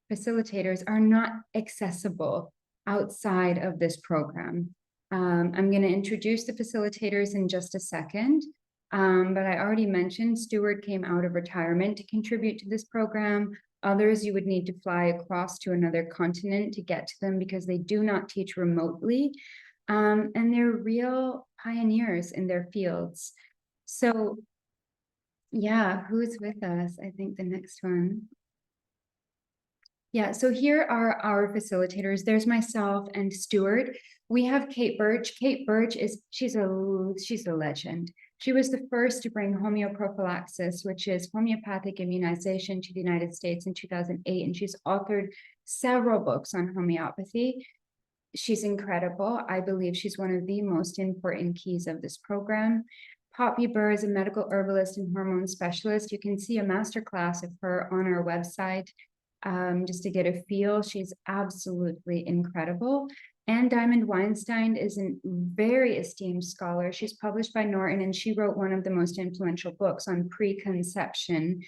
facilitators are not accessible outside of this program. I'm going to introduce the facilitators in just a second, but I already mentioned Stuart came out of retirement to contribute to this program. Others, you would need to fly across to another continent to get to them because they do not teach remotely. And they're real pioneers in their fields. So yeah, who's with us? I think the next one. Yeah, so here are our facilitators. There's myself and Stuart. We have Kate Birch. Kate Birch she's a legend. She was the first to bring homeoprophylaxis, which is homeopathic immunization, to the United States in 2008, and she's authored several books on homeopathy. She's incredible. I believe she's one of the most important keys of this program. Poppy Burr is a medical herbalist and hormone specialist. You can see a masterclass of her on our website. Just to get a feel. She's absolutely incredible. Anne Diamond Weinstein is a very esteemed scholar. She's published by Norton, and she wrote one of the most influential books on preconception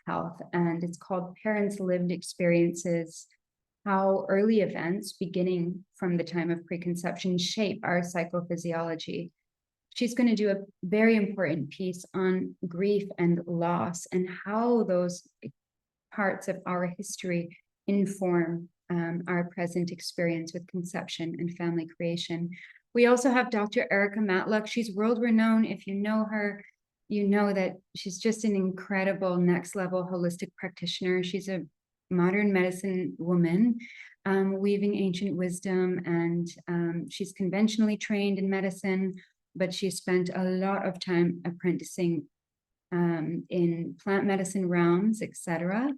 health, and it's called Parents' Lived Experiences: How Early Events, Beginning from the Time of Preconception, Shape Our Psychophysiology. She's going to do a very important piece on grief and loss and how those parts of our history inform our present experience with conception and family creation. We also have Dr. Erica Matlock. She's world-renowned. If you know her, you know that she's just an incredible next-level holistic practitioner. She's a modern medicine woman, weaving ancient wisdom, and she's conventionally trained in medicine, but she spent a lot of time apprenticing in plant medicine realms, etc.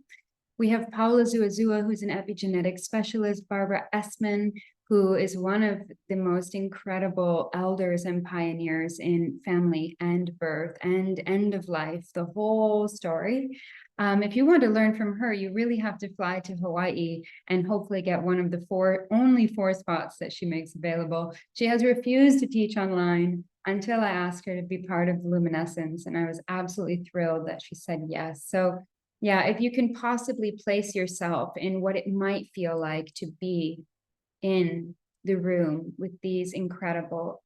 We have Paula Zuazua, who's an epigenetic specialist, Barbara Essman, who is one of the most incredible elders and pioneers in family and birth and end of life, the whole story. If you want to learn from her, you really have to fly to Hawaii and hopefully get one of the only four spots that she makes available. She has refused to teach online until I asked her to be part of Luminescence, and I was absolutely thrilled that she said yes. So yeah, if you can possibly place yourself in what it might feel like to be in the room with these incredible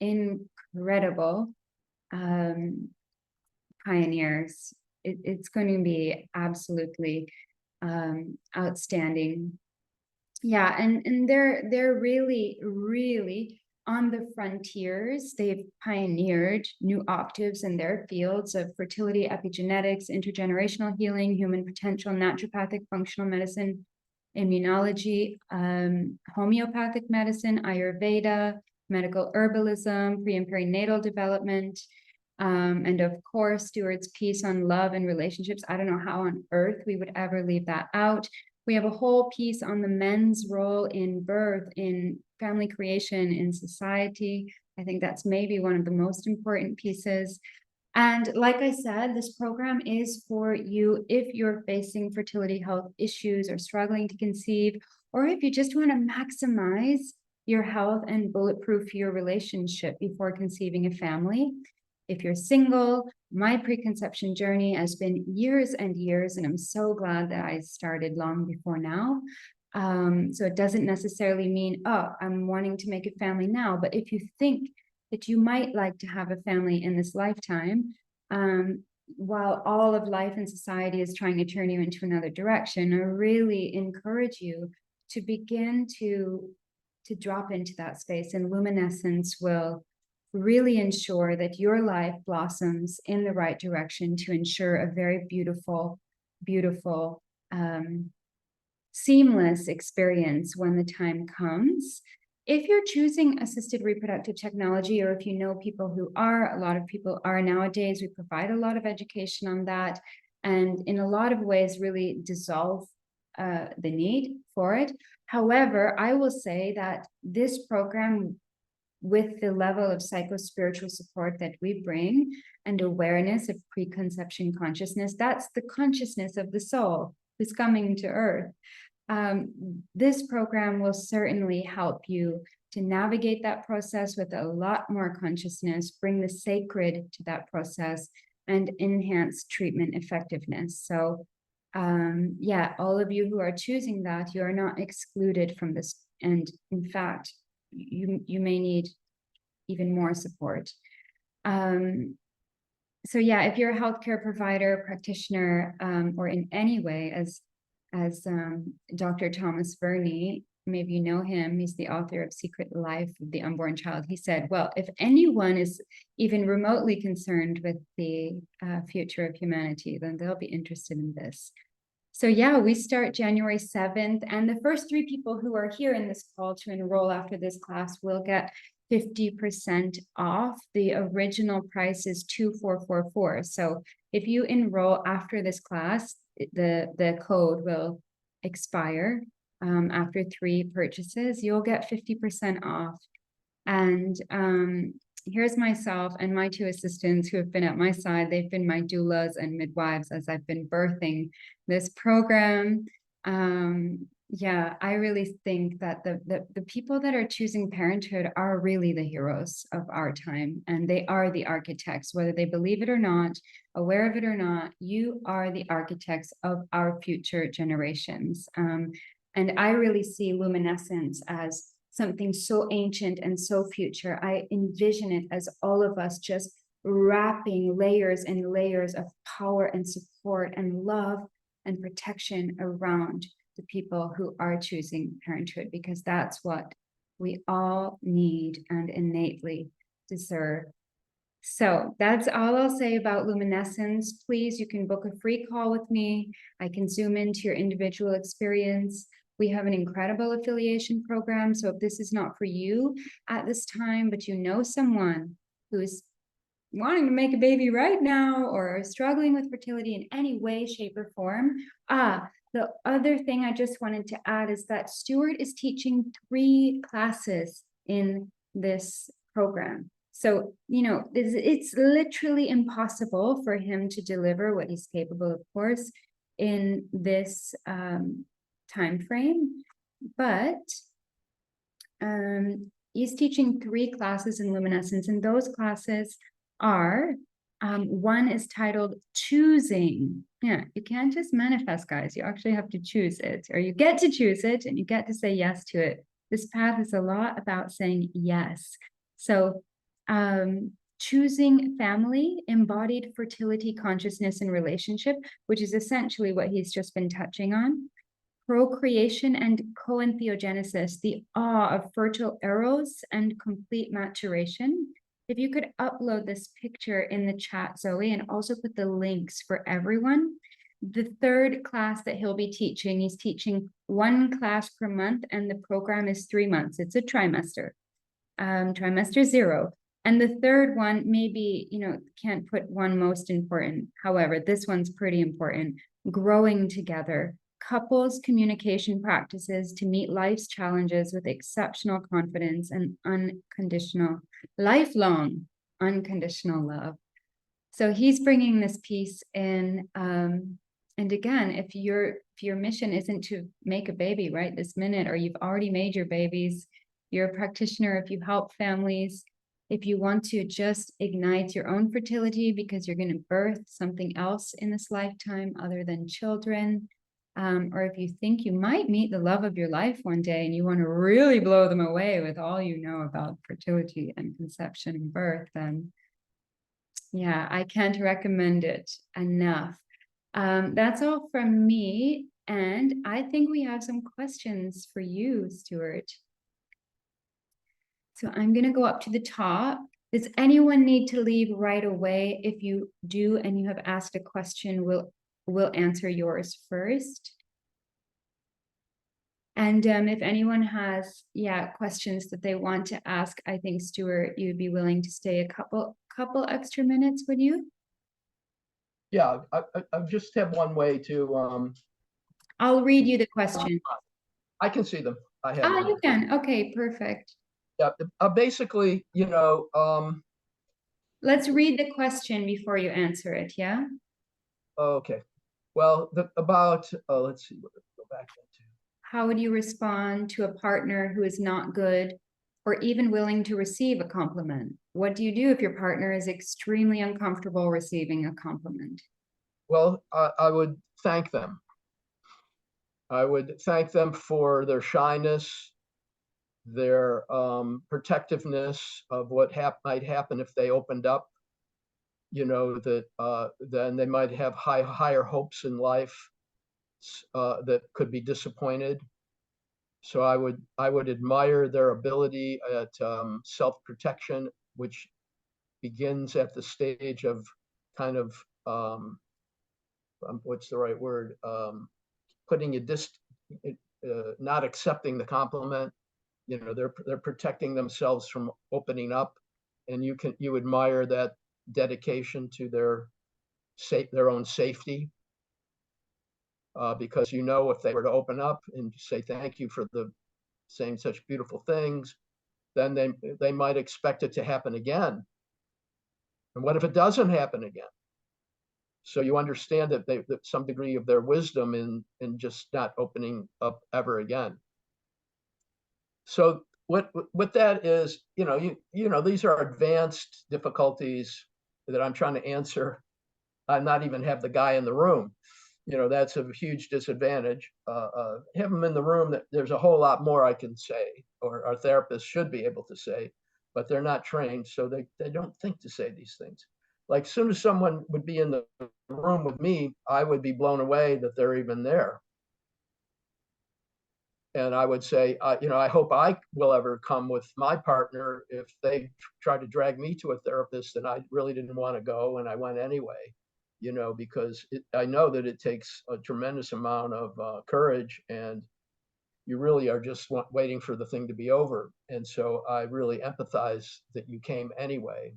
pioneers, it's going to be absolutely outstanding. Yeah, and they're really, really on the frontiers. They've pioneered new octaves in their fields of fertility, epigenetics, intergenerational healing, human potential, naturopathic functional medicine, immunology, homeopathic medicine, Ayurveda, medical herbalism, pre and perinatal development, and of course, Stuart's piece on love and relationships. I don't know how on earth we would ever leave that out. We have a whole piece on the men's role in birth, in family creation, in society. I think that's maybe one of the most important pieces. And like I said, this program is for you if you're facing fertility health issues or struggling to conceive, or if you just want to maximize your health and bulletproof your relationship before conceiving a family. If you're single, my preconception journey has been years and years, and I'm so glad that I started long before now. So it doesn't necessarily mean, oh, I'm wanting to make a family now, but if you think that you might like to have a family in this lifetime, while all of life and society is trying to turn you into another direction, I really encourage you to begin to drop into that space, and luminescence will really ensure that your life blossoms in the right direction to ensure a very beautiful, beautiful, seamless experience when the time comes. If you're choosing assisted reproductive technology, or if you know people who are, a lot of people are nowadays, we provide a lot of education on that, and in a lot of ways really dissolve the need for it. However, I will say that this program, with the level of psycho-spiritual support that we bring and awareness of preconception consciousness, that's the consciousness of the soul who's coming to earth. This program will certainly help you to navigate that process with a lot more consciousness, bring the sacred to that process, and enhance treatment effectiveness. So yeah, all of you who are choosing that, you are not excluded from this. And in fact, you may need even more support. So yeah, if you're a healthcare provider, practitioner, or in any way, as Dr. Thomas Verney, maybe you know him, he's the author of Secret Life of the Unborn Child. He said, well, if anyone is even remotely concerned with the future of humanity, then they'll be interested in this. So yeah, we start January 7th, and the first 3 people who are here in this call to enroll after this class will get 50% off. The original price is $2,444. So if you enroll after this class, the code will expire after 3 purchases. You'll get 50% off. And here's myself and my 2 assistants who have been at my side. They've been my doulas and midwives as I've been birthing this program. Yeah, I really think that the people that are choosing parenthood are really the heroes of our time, and they are the architects, whether they believe it or not, aware of it or not. You are the architects of our future generations. And I really see luminescence as something so ancient and so future. I envision it as all of us just wrapping layers and layers of power and support and love and protection around the people who are choosing parenthood, because that's what we all need and innately deserve. So that's all I'll say about luminescence. Please, you can book a free call with me. I can zoom into your individual experience. We have an incredible affiliation program. So if this is not for you at this time, but you know someone who is wanting to make a baby right now or struggling with fertility in any way, shape, or form. The other thing I just wanted to add is that Stuart is teaching 3 classes in this program. So, you know, it's literally impossible for him to deliver what he's capable, of course, in this time frame. But he's teaching 3 classes in luminescence, and those classes are, one is titled Choosing. Yeah, you can't just manifest, guys. You actually have to choose it, or you get to choose it and you get to say yes to it. This path is a lot about saying yes. So choosing family, embodied fertility, consciousness, and relationship, which is essentially what he's just been touching on. procreation and coentheogenesis, the awe of fertile eros and complete maturation. If you could upload this picture in the chat, Zoe, and also put the links for everyone. The third class that he'll be teaching, he's teaching one class per month, and the program is 3 months. It's a trimester, trimester 0. And the third one, maybe, can't put one most important. However, this one's pretty important. Growing together, couples communication practices to meet life's challenges with exceptional confidence and unconditional, lifelong, unconditional love. So he's bringing this piece in. And again, if your mission isn't to make a baby right this minute, or you've already made your babies, you're a practitioner, if you help families, if you want to just ignite your own fertility because you're going to birth something else in this lifetime other than children, or if you think you might meet the love of your life one day and you want to really blow them away with all you know about fertility and conception and birth, then yeah, I can't recommend it enough. That's all from me. And I think we have some questions for you, Stuart. So I'm going to go up to the top. Does anyone need to leave right away? If you do and you have asked a question, we'll answer yours first. And if anyone has, questions that they want to ask, I think, Stuart, you'd be willing to stay a couple extra minutes, would you? Yeah, I just have one way to. I'll read you the question. I can see them. I have. Ah, you can. Okay, perfect. Yeah, basically, Let's read the question before you answer it, yeah? Okay. Well, let's see, go back to. How would you respond to a partner who is not good or even willing to receive a compliment? What do you do if your partner is extremely uncomfortable receiving a compliment? Well, I would thank them. I would thank them for their shyness, their protectiveness of what might happen if they opened up. That then they might have higher hopes in life that could be disappointed. So I would admire their ability at self-protection, which begins at the stage of kind of what's the right word? Putting not accepting the compliment. They're protecting themselves from opening up, and you admire that dedication to their own safety, because if they were to open up and say thank you for saying such beautiful things, then they might expect it to happen again. And what if it doesn't happen again? So you understand that some degree of their wisdom in just not opening up ever again. So what that is, these are advanced difficulties that I'm trying to answer. I'm not even have the guy in the room. That's a huge disadvantage. Have them in the room. There's a whole lot more I can say, or our therapists should be able to say, but they're not trained, so they don't think to say these things. Like, as soon as someone would be in the room with me, I would be blown away that they're even there. And I would say, I hope I will ever come with my partner. If they try to drag me to a therapist and I really didn't want to go and I went anyway, because I know that it takes a tremendous amount of courage, and you really are just waiting for the thing to be over. And so I really empathize that you came anyway.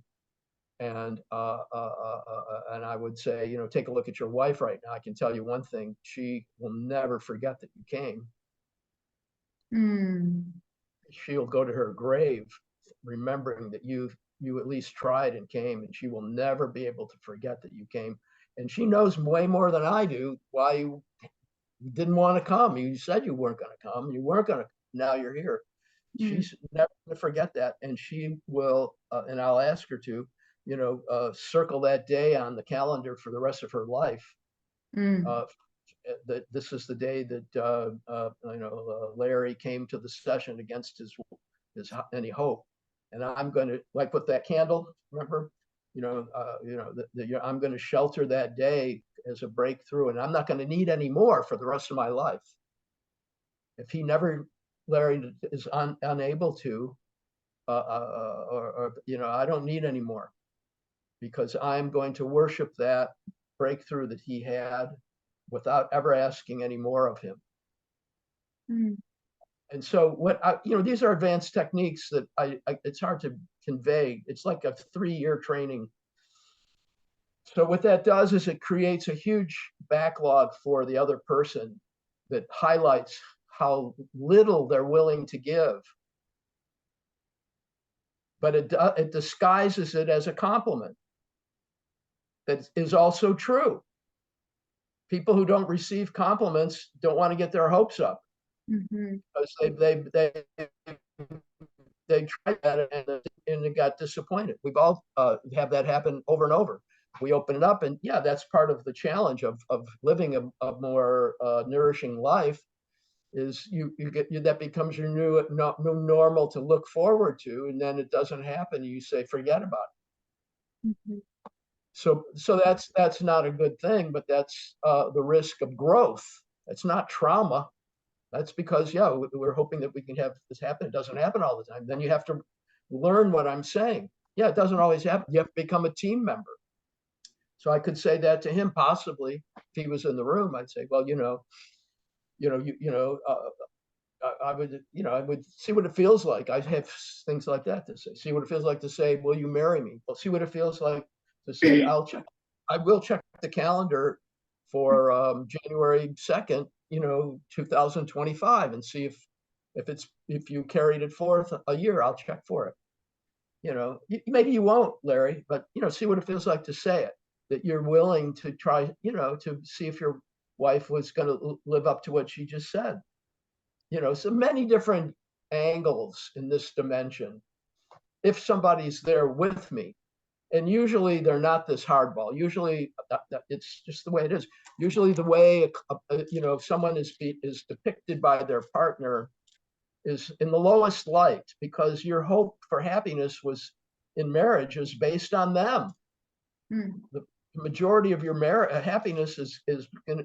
And I would say, take a look at your wife right now. I can tell you one thing: she will never forget that you came. She'll go to her grave remembering that you at least tried and came, and she will never be able to forget that you came. And she knows way more than I do why you didn't want to come. You said you weren't going to come. You weren't going to. Now you're here. She's never going to forget that, and she will. And I'll ask her to, circle that day on the calendar for the rest of her life. That this is the day that Larry came to the session against his any hope, and I'm going to, like with that candle. Remember, I'm going to shelter that day as a breakthrough, and I'm not going to need any more for the rest of my life. If he never, Larry, is unable to, or I don't need any more, because I'm going to worship that breakthrough that he had without ever asking any more of him. Mm. And so these are advanced techniques that it's hard to convey. It's like a 3-year training. So what that does is it creates a huge backlog for the other person that highlights how little they're willing to give. But it disguises it as a compliment. That is also true. People who don't receive compliments don't want to get their hopes up. Mm-hmm. Because they tried that and it got disappointed. We've all have that happen over and over. We open it up, and yeah, that's part of the challenge of living a more nourishing life. Is that becomes your new normal to look forward to, and then it doesn't happen. You say forget about it. Mm-hmm. So that's not a good thing, but that's the risk of growth. It's not trauma. That's because, yeah, we're hoping that we can have this happen. It doesn't happen all the time. Then you have to learn what I'm saying. Yeah, it doesn't always happen. You have to become a team member. So I could say that to him, possibly, if he was in the room. I'd say, well, I would see what it feels like. I have things like that to say. See what it feels like to say, will you marry me? Well, see what it feels like to say, I will check the calendar for January 2nd, 2025, and see if you carried it forth a year. I'll check for it. Maybe you won't, Larry, but see what it feels like to say it, that you're willing to try, to see if your wife was going to live up to what she just said. So many different angles in this dimension. If somebody's there with me, and usually they're not this hardball. Usually it's just the way it is. Usually the way if someone is depicted by their partner is in the lowest light, because your hope for happiness was in marriage is based on them. Mm. The majority of your happiness is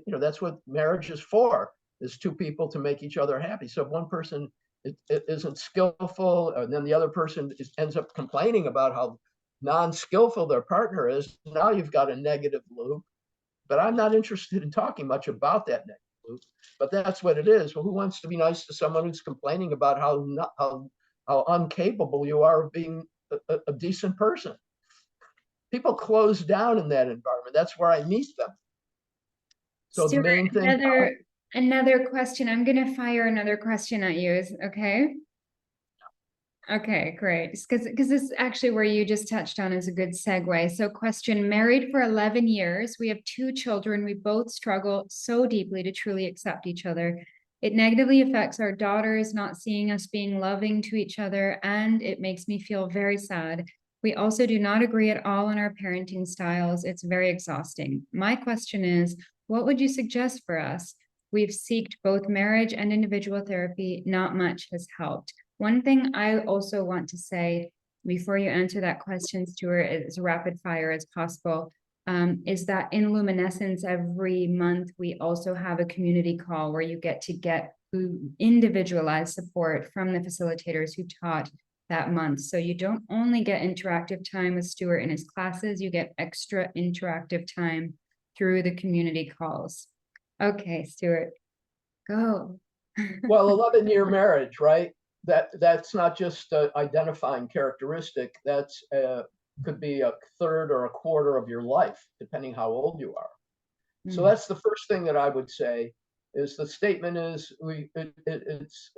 that's what marriage is for. Is two people to make each other happy. So if one person it isn't skillful, and then the other person ends up complaining about how non-skillful their partner is, now you've got a negative loop. But I'm not interested in talking much about that negative loop. But that's what it is. Well, who wants to be nice to someone who's complaining about how incapable you are of being a decent person? People close down in that environment. That's where I meet them. So Stuart, the main thing. Another question. I'm going to fire another question at you. Okay. Okay, great. Because this is actually where you just touched on is a good segue. So question, married for 11 years. We have 2 children. We both struggle so deeply to truly accept each other. It negatively affects our daughters not seeing us being loving to each other, and it makes me feel very sad. We also do not agree at all on our parenting styles. It's very exhausting. My question is, what would you suggest for us? We've sought both marriage and individual therapy. Not much has helped. One thing I also want to say before you answer that question, Stuart, as rapid fire as possible, is that in Luminescence every month, we also have a community call where you get individualized support from the facilitators who taught that month. So you don't only get interactive time with Stuart in his classes, you get extra interactive time through the community calls. Okay, Stuart, go. Well, 11-year marriage, right? That's not just an identifying characteristic. That's could be a third or a quarter of your life, depending how old you are. So that's the first thing that I would say. Is the statement is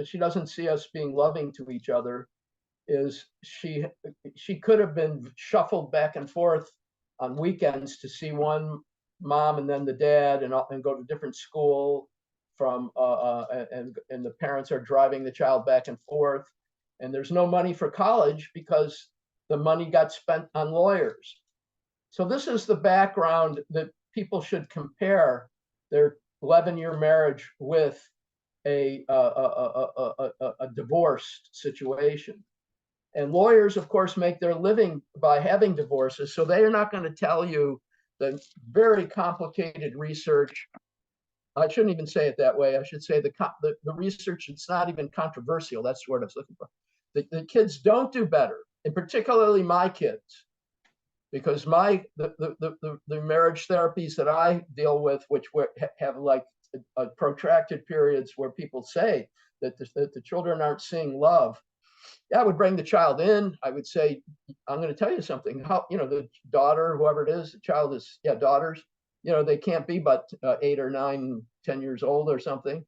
she doesn't see us being loving to each other. Is she could have been shuffled back and forth on weekends to see one mom and then the dad and go to different school. And the parents are driving the child back and forth, and there's no money for college because the money got spent on lawyers. So this is the background that people should compare their 11-year marriage with a divorced situation. And lawyers, of course, make their living by having divorces, so they are not going to tell you the very complicated research I shouldn't even say it that way. I should say the research, it's not even controversial. That's the word I was looking for. The kids don't do better, and particularly my kids, because the marriage therapies that I deal with, which have like protracted periods where people say that the children aren't seeing love. Yeah, I would bring the child in. I would say, I'm going to tell you something. How, the daughter, whoever it is, the child is, daughters, they can't be but 8 or 9, 10 years old or something.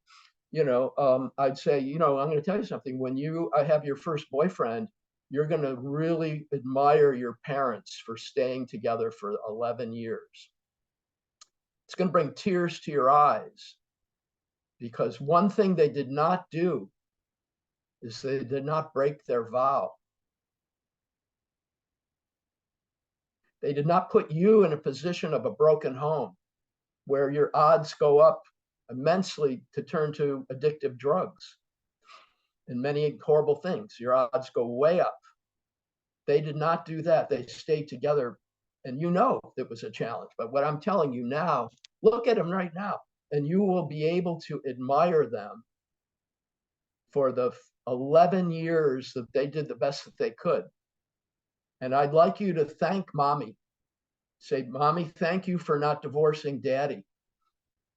I'd say, I'm going to tell you something. When you have your first boyfriend, you're going to really admire your parents for staying together for 11 years. It's going to bring tears to your eyes, because one thing they did not do is they did not break their vow. They did not put you in a position of a broken home where your odds go up immensely to turn to addictive drugs and many horrible things. Your odds go way up. They did not do that. They stayed together, and it was a challenge. But what I'm telling you now, look at them right now, and you will be able to admire them for the 11 years that they did the best that they could. And I'd like you to thank mommy. Say, mommy, thank you for not divorcing daddy.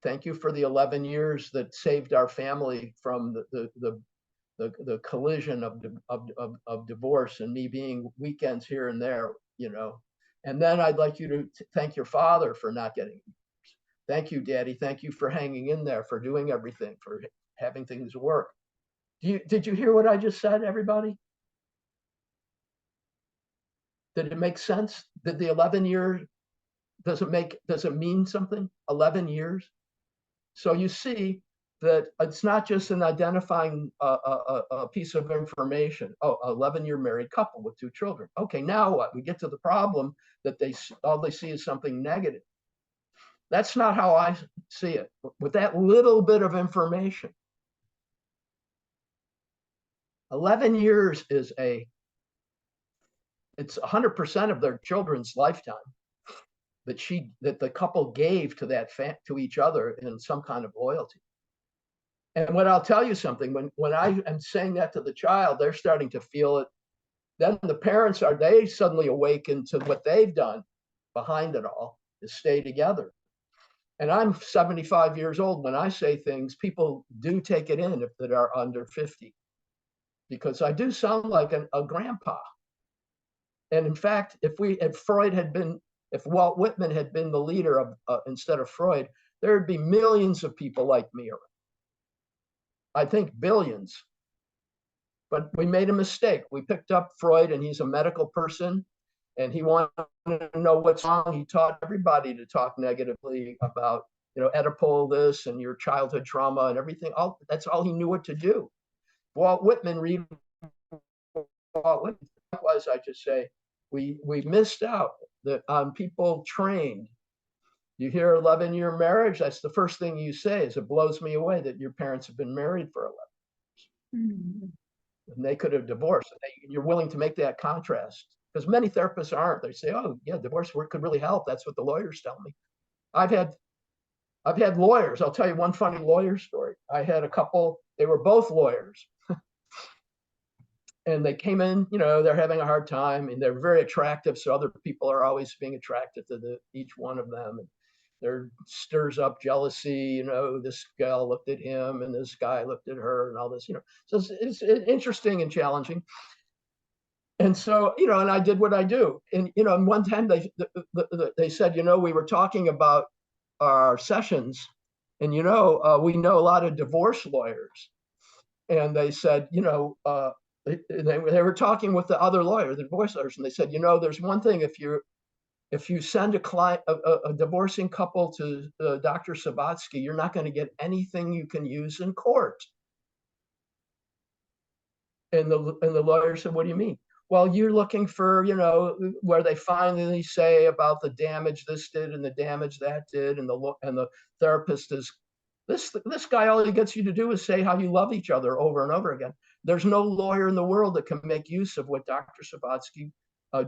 Thank you for the 11 years that saved our family from the collision of divorce and me being weekends here and there, And then I'd like you to thank your father for not getting divorced. Thank you, daddy. Thank you for hanging in there, for doing everything, for having things work. Did you hear what I just said, everybody? Did it make sense? Did the 11 years, does it mean something? 11 years? So you see that it's not just an identifying a piece of information. Oh, 11-year married couple with 2 children. Okay, now what? We get to the problem that all they see is something negative. That's not how I see it. With that little bit of information, 11 years it's 100% of their children's lifetime that the couple gave to each other in some kind of loyalty. And when I'll tell you something, when I am saying that to the child, they're starting to feel it. Then the parents they suddenly awaken to what they've done behind it all, is stay together. And I'm 75 years old. When I say things, people do take it in if they are under 50, because I do sound like a grandpa. And in fact, if Walt Whitman had been the leader of instead of Freud, there would be millions of people like me around. I think billions. But we made a mistake. We picked up Freud, and he's a medical person, and he wanted to know what's wrong. He taught everybody to talk negatively about, Oedipal this and your childhood trauma and everything. That's all he knew what to do. Walt Whitman, read Walt Whitman. Likewise, I just say, we missed out on people trained. You hear 11-year marriage, that's the first thing you say is, it blows me away that your parents have been married for 11 years. Mm-hmm. And they could have divorced. You're willing to make that contrast, because many therapists aren't. They say, oh yeah, divorce work could really help. That's what the lawyers tell me. I've had lawyers. I'll tell you one funny lawyer story. I had a couple, they were both lawyers. And they came in, they're having a hard time, and they're very attractive. So other people are always being attracted to each one of them. And there stirs up jealousy. This gal looked at him and this guy looked at her and all this, So it's interesting and challenging. And so, and I did what I do. And, and one time they said, we were talking about our sessions, and, we know a lot of divorce lawyers. And they said, they were talking with the other lawyer, the divorce lawyers, and they said, there's one thing, if you send a divorcing couple to Dr. Sovatsky, you're not going to get anything you can use in court. And the lawyer said, what do you mean? Well, you're looking for, where they finally say about the damage this did and the damage that did, and the therapist is, this guy, all he gets you to do is say how you love each other over and over again. There's no lawyer in the world that can make use of what Dr. Sovatsky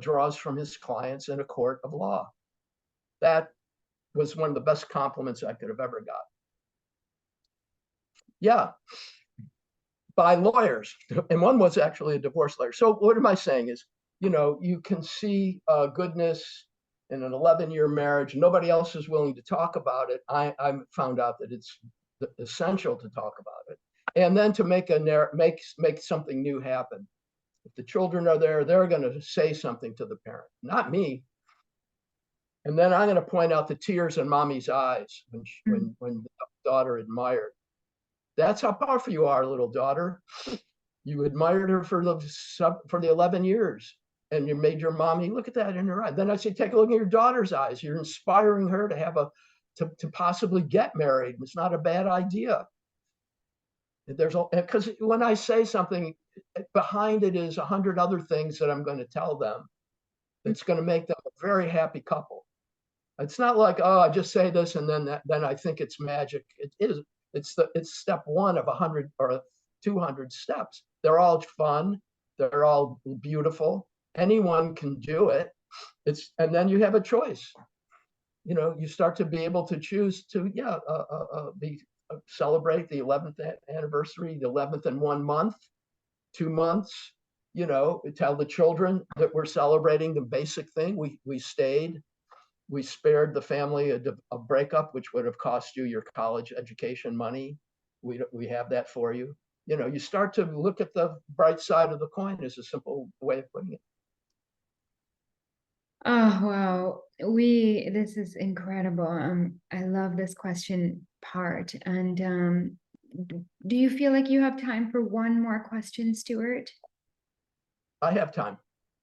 draws from his clients in a court of law. That was one of the best compliments I could have ever got. Yeah, by lawyers, and one was actually a divorce lawyer. So what am I saying is, you can see goodness in an 11-year marriage. Nobody else is willing to talk about it. I found out that it's essential to talk about it, and then to make something new happen. If the children are there, they're going to say something to the parent, not me. And then I'm going to point out the tears in mommy's eyes when the daughter admired. That's how powerful you are, little daughter. You admired her for the 11 years, and you made your mommy look at that in her eye. Then I say, take a look at your daughter's eyes. You're inspiring her to have to possibly get married. It's not a bad idea. Because when I say something, behind it is 100 other things that I'm going to tell them. That's going to make them a very happy couple. It's not like, oh, I just say this and then I think it's magic. It is. It's step one of 100 or 200 steps. They're all fun. They're all beautiful. Anyone can do it. And then you have a choice. You start to be able to choose to, celebrate the 11th anniversary, the 11th in 1 month, 2 months. Tell the children that we're celebrating the basic thing. We stayed. We spared the family a breakup, which would have cost you your college education money. We have that for you. You start to look at the bright side of the coin, is a simple way of putting it. Oh, wow. This is incredible. I love this question part. And do you feel like you have time for one more question, Stuart? I have time.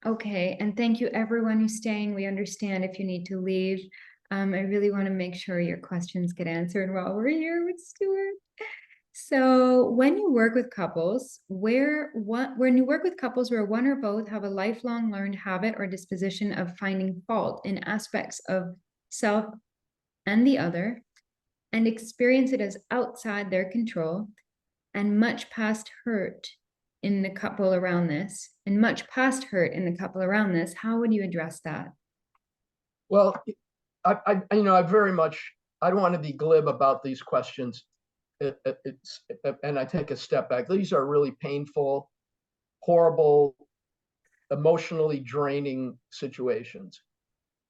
Okay, and thank you everyone who's staying. We understand if you need to leave. I really want to make sure your questions get answered while we're here with Stuart. So when you work with couples, when you work with couples where one or both have a lifelong learned habit or disposition of finding fault in aspects of self and the other, and experience it as outside their control, and much past hurt in the couple around this, how would you address that? Well, I don't want to be glib about these questions. And I take a step back. These are really painful, horrible, emotionally draining situations.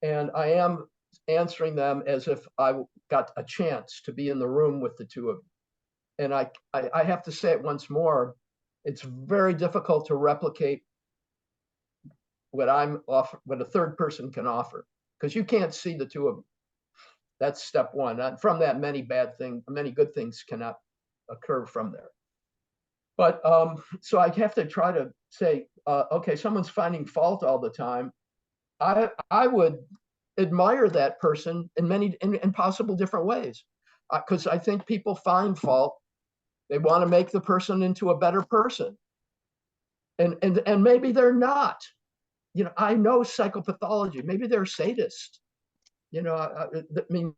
And I am answering them as if I got a chance to be in the room with the two of you. And I have to say it once more, it's very difficult to replicate what a third person can offer, because you can't see the two of you. That's step one. And from that, many good things cannot occur from there. But so I have to try to say, okay, someone's finding fault all the time. I would admire that person in possible different ways, because I think people find fault. They want to make the person into a better person, and maybe they're not. I know psychopathology. Maybe they're sadists. That means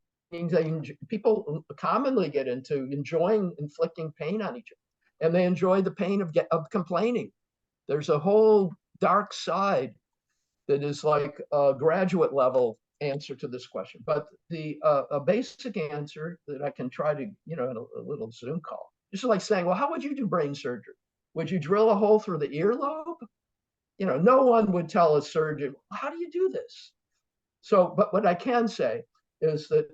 people commonly get into enjoying inflicting pain on each other, and they enjoy the pain of complaining. There's a whole dark side that is like a graduate level answer to this question. But the a basic answer that I can try to, in a little Zoom call, just like saying, well, how would you do brain surgery? Would you drill a hole through the earlobe? No one would tell a surgeon, how do you do this? So, but what I can say is that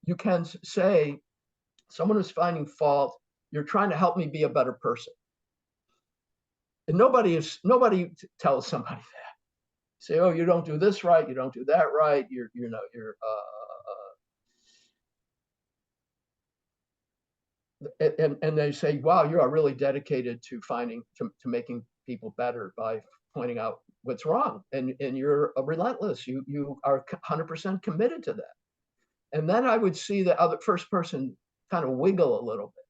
you can say, someone is finding fault, you're trying to help me be a better person. And nobody tells somebody that. Say, oh, you don't do this right, you don't do that right, and they say, wow, you are really dedicated to making people better by pointing out what's wrong, and you're relentless. You are 100% committed to that. And then I would see the first person kind of wiggle a little bit,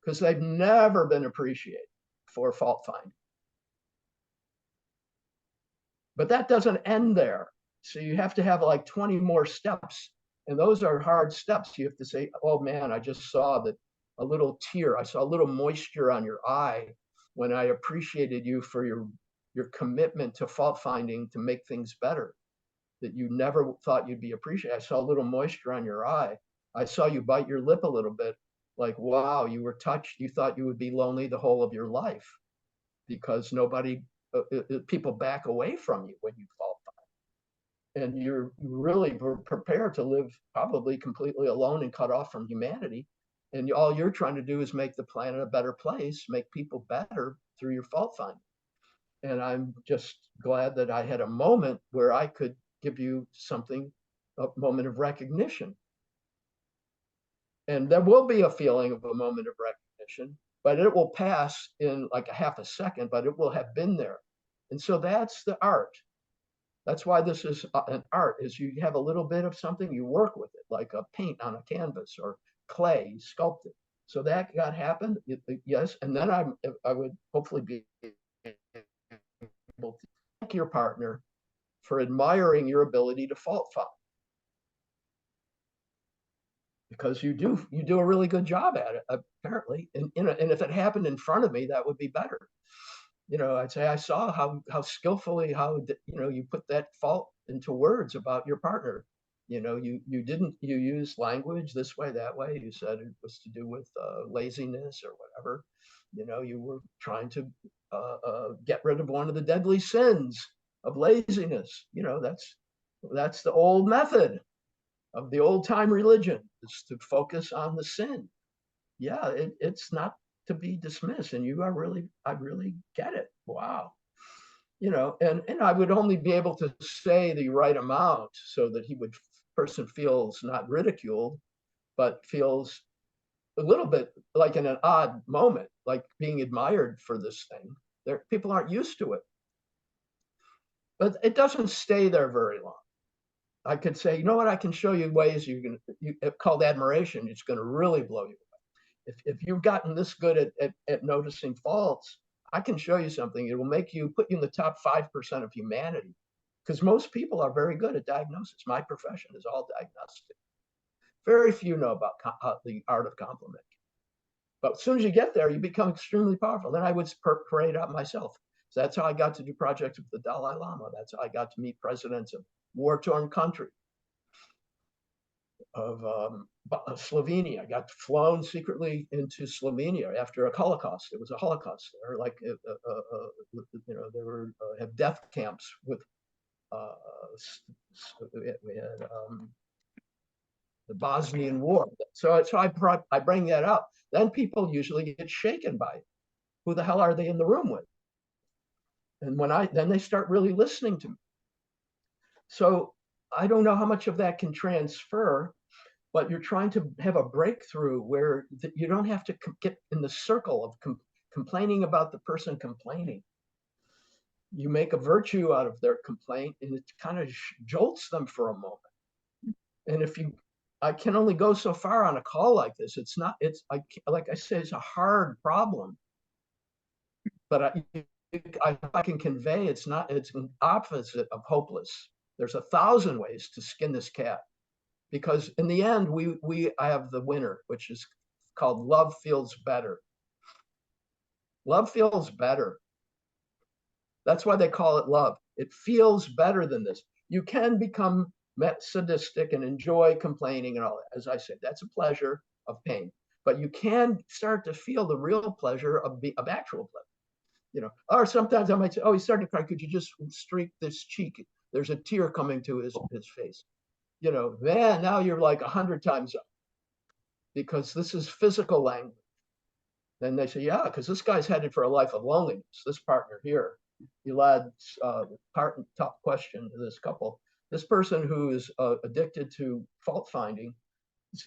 because they've never been appreciated for fault finding. But that doesn't end there. So you have to have like 20 more steps, and those are hard steps. You have to say, oh man, I just saw that a little tear. I saw a little moisture on your eye when I appreciated you for your commitment to fault finding to make things better, that you never thought you'd be appreciated. I saw a little moisture on your eye. I saw you bite your lip a little bit Like, wow, you were touched. You thought you would be lonely the whole of your life because people back away from you when you fall. And you're really prepared to live probably completely alone and cut off from humanity. And all you're trying to do is make the planet a better place, make people better through your fault finding. And I'm just glad that I had a moment where I could give you something, a moment of recognition. And there will be a feeling of a moment of recognition, but it will pass in like a half a second, but it will have been there. And so that's the art. That's why this is an art, is you have a little bit of something, you work with it, like a paint on a canvas or clay, you sculpt it. So that got happened, yes. And then I would hopefully be able to thank your partner for admiring your ability to fault find. Because you do a really good job at it, apparently. And if it happened in front of me, that would be better. I'd say I saw how skillfully you put that fault into words about your partner. You use language this way, that way. You said it was to do with laziness or whatever. You were trying to get rid of one of the deadly sins of laziness. That's the old method of the old time religion, is to focus on the sin. Yeah, it's not to be dismissed, and I really get it. Wow. And I would only be able to say the right amount so that person feels not ridiculed, but feels a little bit like in an odd moment, like being admired for this thing. People aren't used to it, but it doesn't stay there very long. I could say, you know what, I can show you ways called admiration. It's going to really blow you away. If you've gotten this good at noticing faults, I can show you something. It will put you in the top 5% of humanity, because most people are very good at diagnosis. My profession is all diagnostic. Very few know about the art of complimenting. But as soon as you get there, you become extremely powerful. Then I would parade out myself. So that's how I got to do projects with the Dalai Lama. That's how I got to meet presidents of war-torn country, of Slovenia. I got flown secretly into Slovenia after a Holocaust. It was a Holocaust there. Like, they were have death camps with. We had the Bosnian War. So I bring that up. Then people usually get shaken by it. Who the hell are they in the room with? And then they start really listening to me. So I don't know how much of that can transfer, but you're trying to have a breakthrough where you don't have to get in the circle of complaining about the person complaining. You make a virtue out of their complaint, and it kind of jolts them for a moment. And I can only go so far on a call like this. Like I say, it's a hard problem, but I can convey it's an opposite of hopeless. There's 1,000 ways to skin this cat, because in the end, I have the winner, which is called love feels better. Love feels better. That's why they call it love. It feels better than this. You can become sadistic and enjoy complaining and all that. As I said, that's a pleasure of pain. But you can start to feel the real pleasure of actual pleasure. Or sometimes I might say, oh, he's starting to cry. Could you just streak this cheek? There's a tear coming to his face. Man, now you're like 100 times up, because this is physical language. Then they say, yeah, because this guy's headed for a life of loneliness. This partner here, Elad's top question to this couple. This person who is addicted to fault finding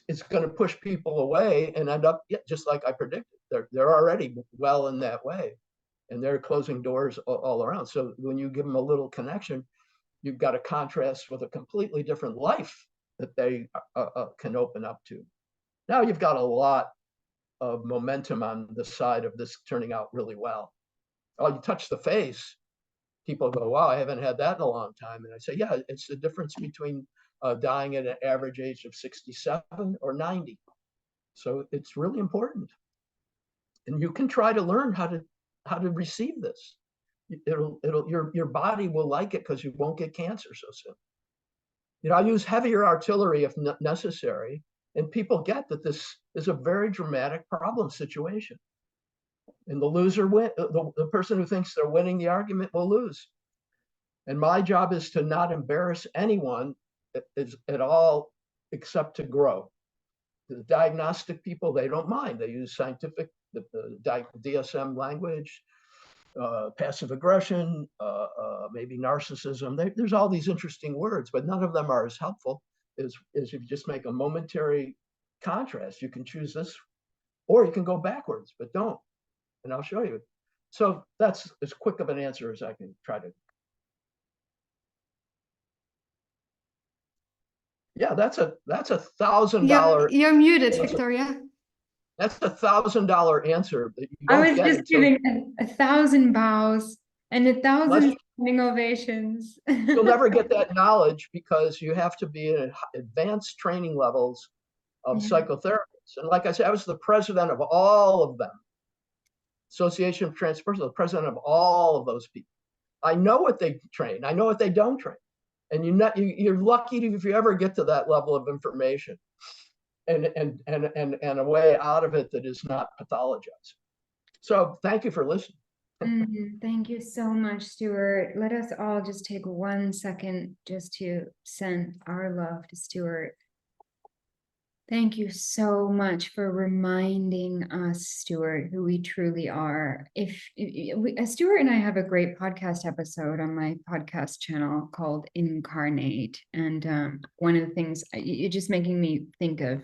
is going to push people away and end up just like I predicted. They're already well in that way, and they're closing doors all around. So when you give them a little connection, you've got a contrast with a completely different life that they can open up to. Now you've got a lot of momentum on the side of this turning out really well. Oh, you touch the face, people go, wow, I haven't had that in a long time. And I say, yeah, it's the difference between dying at an average age of 67 or 90. So it's really important. And you can try to learn how to receive this. Your body will like it, because you won't get cancer so soon. I use heavier artillery if necessary, And people get that this is a very dramatic problem situation. And the loser win, the person who thinks they're winning the argument will lose. And my job is to not embarrass anyone at all except to grow. The diagnostic people, they don't mind. They use scientific, the DSM language, passive aggression, maybe narcissism. There's all these interesting words, but none of them are as helpful as if you just make a momentary contrast. You can choose this, or you can go backwards, but don't. And I'll show you. So that's as quick of an answer as I can try to. Yeah, that's a $1,000. You're muted, Victoria. That's a $1,000 answer that you I don't was get just until giving 1,000 bows and 1,000 standing ovations. you'll never get that knowledge because you have to be at advanced training levels of psychotherapists. And like I said, I was the president of all of them. Association of Transpersonal, the president of all of those people. I know what they train. I know what they don't train. And you're lucky if you ever get to that level of information and a way out of it that is not pathologized. So thank you for listening. Thank you so much, Stuart. Let us all just take 1 second just to send our love to Stuart. Thank you so much for reminding us, Stuart, who we truly are. Stuart and I have a great podcast episode on my podcast channel called Incarnate. And one of the things, you're just making me think of,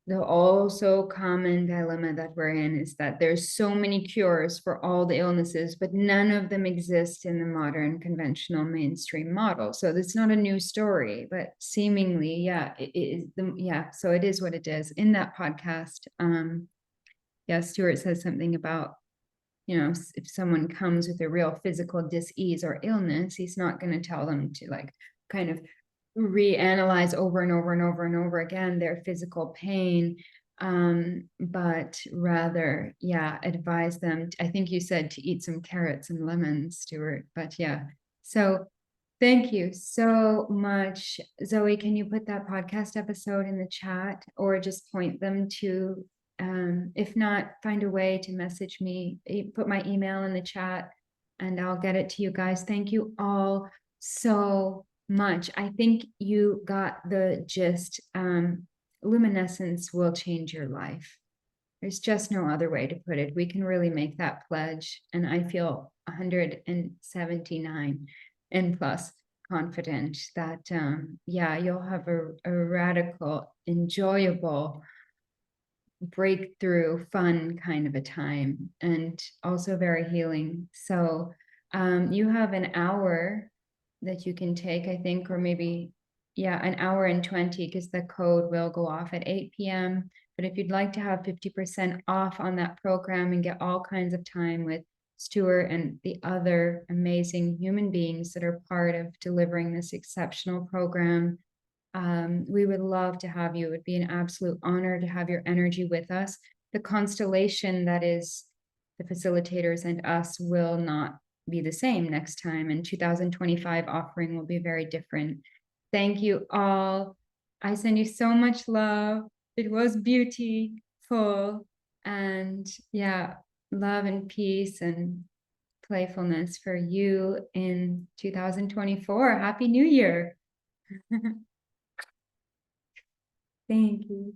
the also common dilemma that we're in is that there's so many cures for all the illnesses, but none of them exist in the modern conventional mainstream model. So it's not a new story, but seemingly, so it is what it is. In that podcast, Stuart says something about, if someone comes with a real physical dis-ease or illness, he's not going to tell them to kind of reanalyze over and over and over and over again their physical pain, but rather advise them, I think you said, to eat some carrots and lemons, Stuart, but so thank you so much. Zoe, can you put that podcast episode in the chat or just point them to, if not, find a way to message me, put my email in the chat and I'll get it to you guys. Thank you all so much. I think you got the gist. Luminescence will change your life. There's just no other way to put it. We can really make that pledge. And I feel 179 and plus confident that, you'll have a radical, enjoyable, breakthrough, fun kind of a time, and also very healing. So you have an hour that you can take, I think, or maybe, an hour and 20, because the code will go off at 8 p.m. But if you'd like to have 50% off on that program and get all kinds of time with Stuart and the other amazing human beings that are part of delivering this exceptional program, we would love to have you. It would be an absolute honor to have your energy with us. The constellation that is the facilitators and us will not be the same next time, and 2025 offering will be very different. Thank you all. I send you so much love. It was beautiful, and love and peace and playfulness for you in 2024. Happy New Year. Thank you.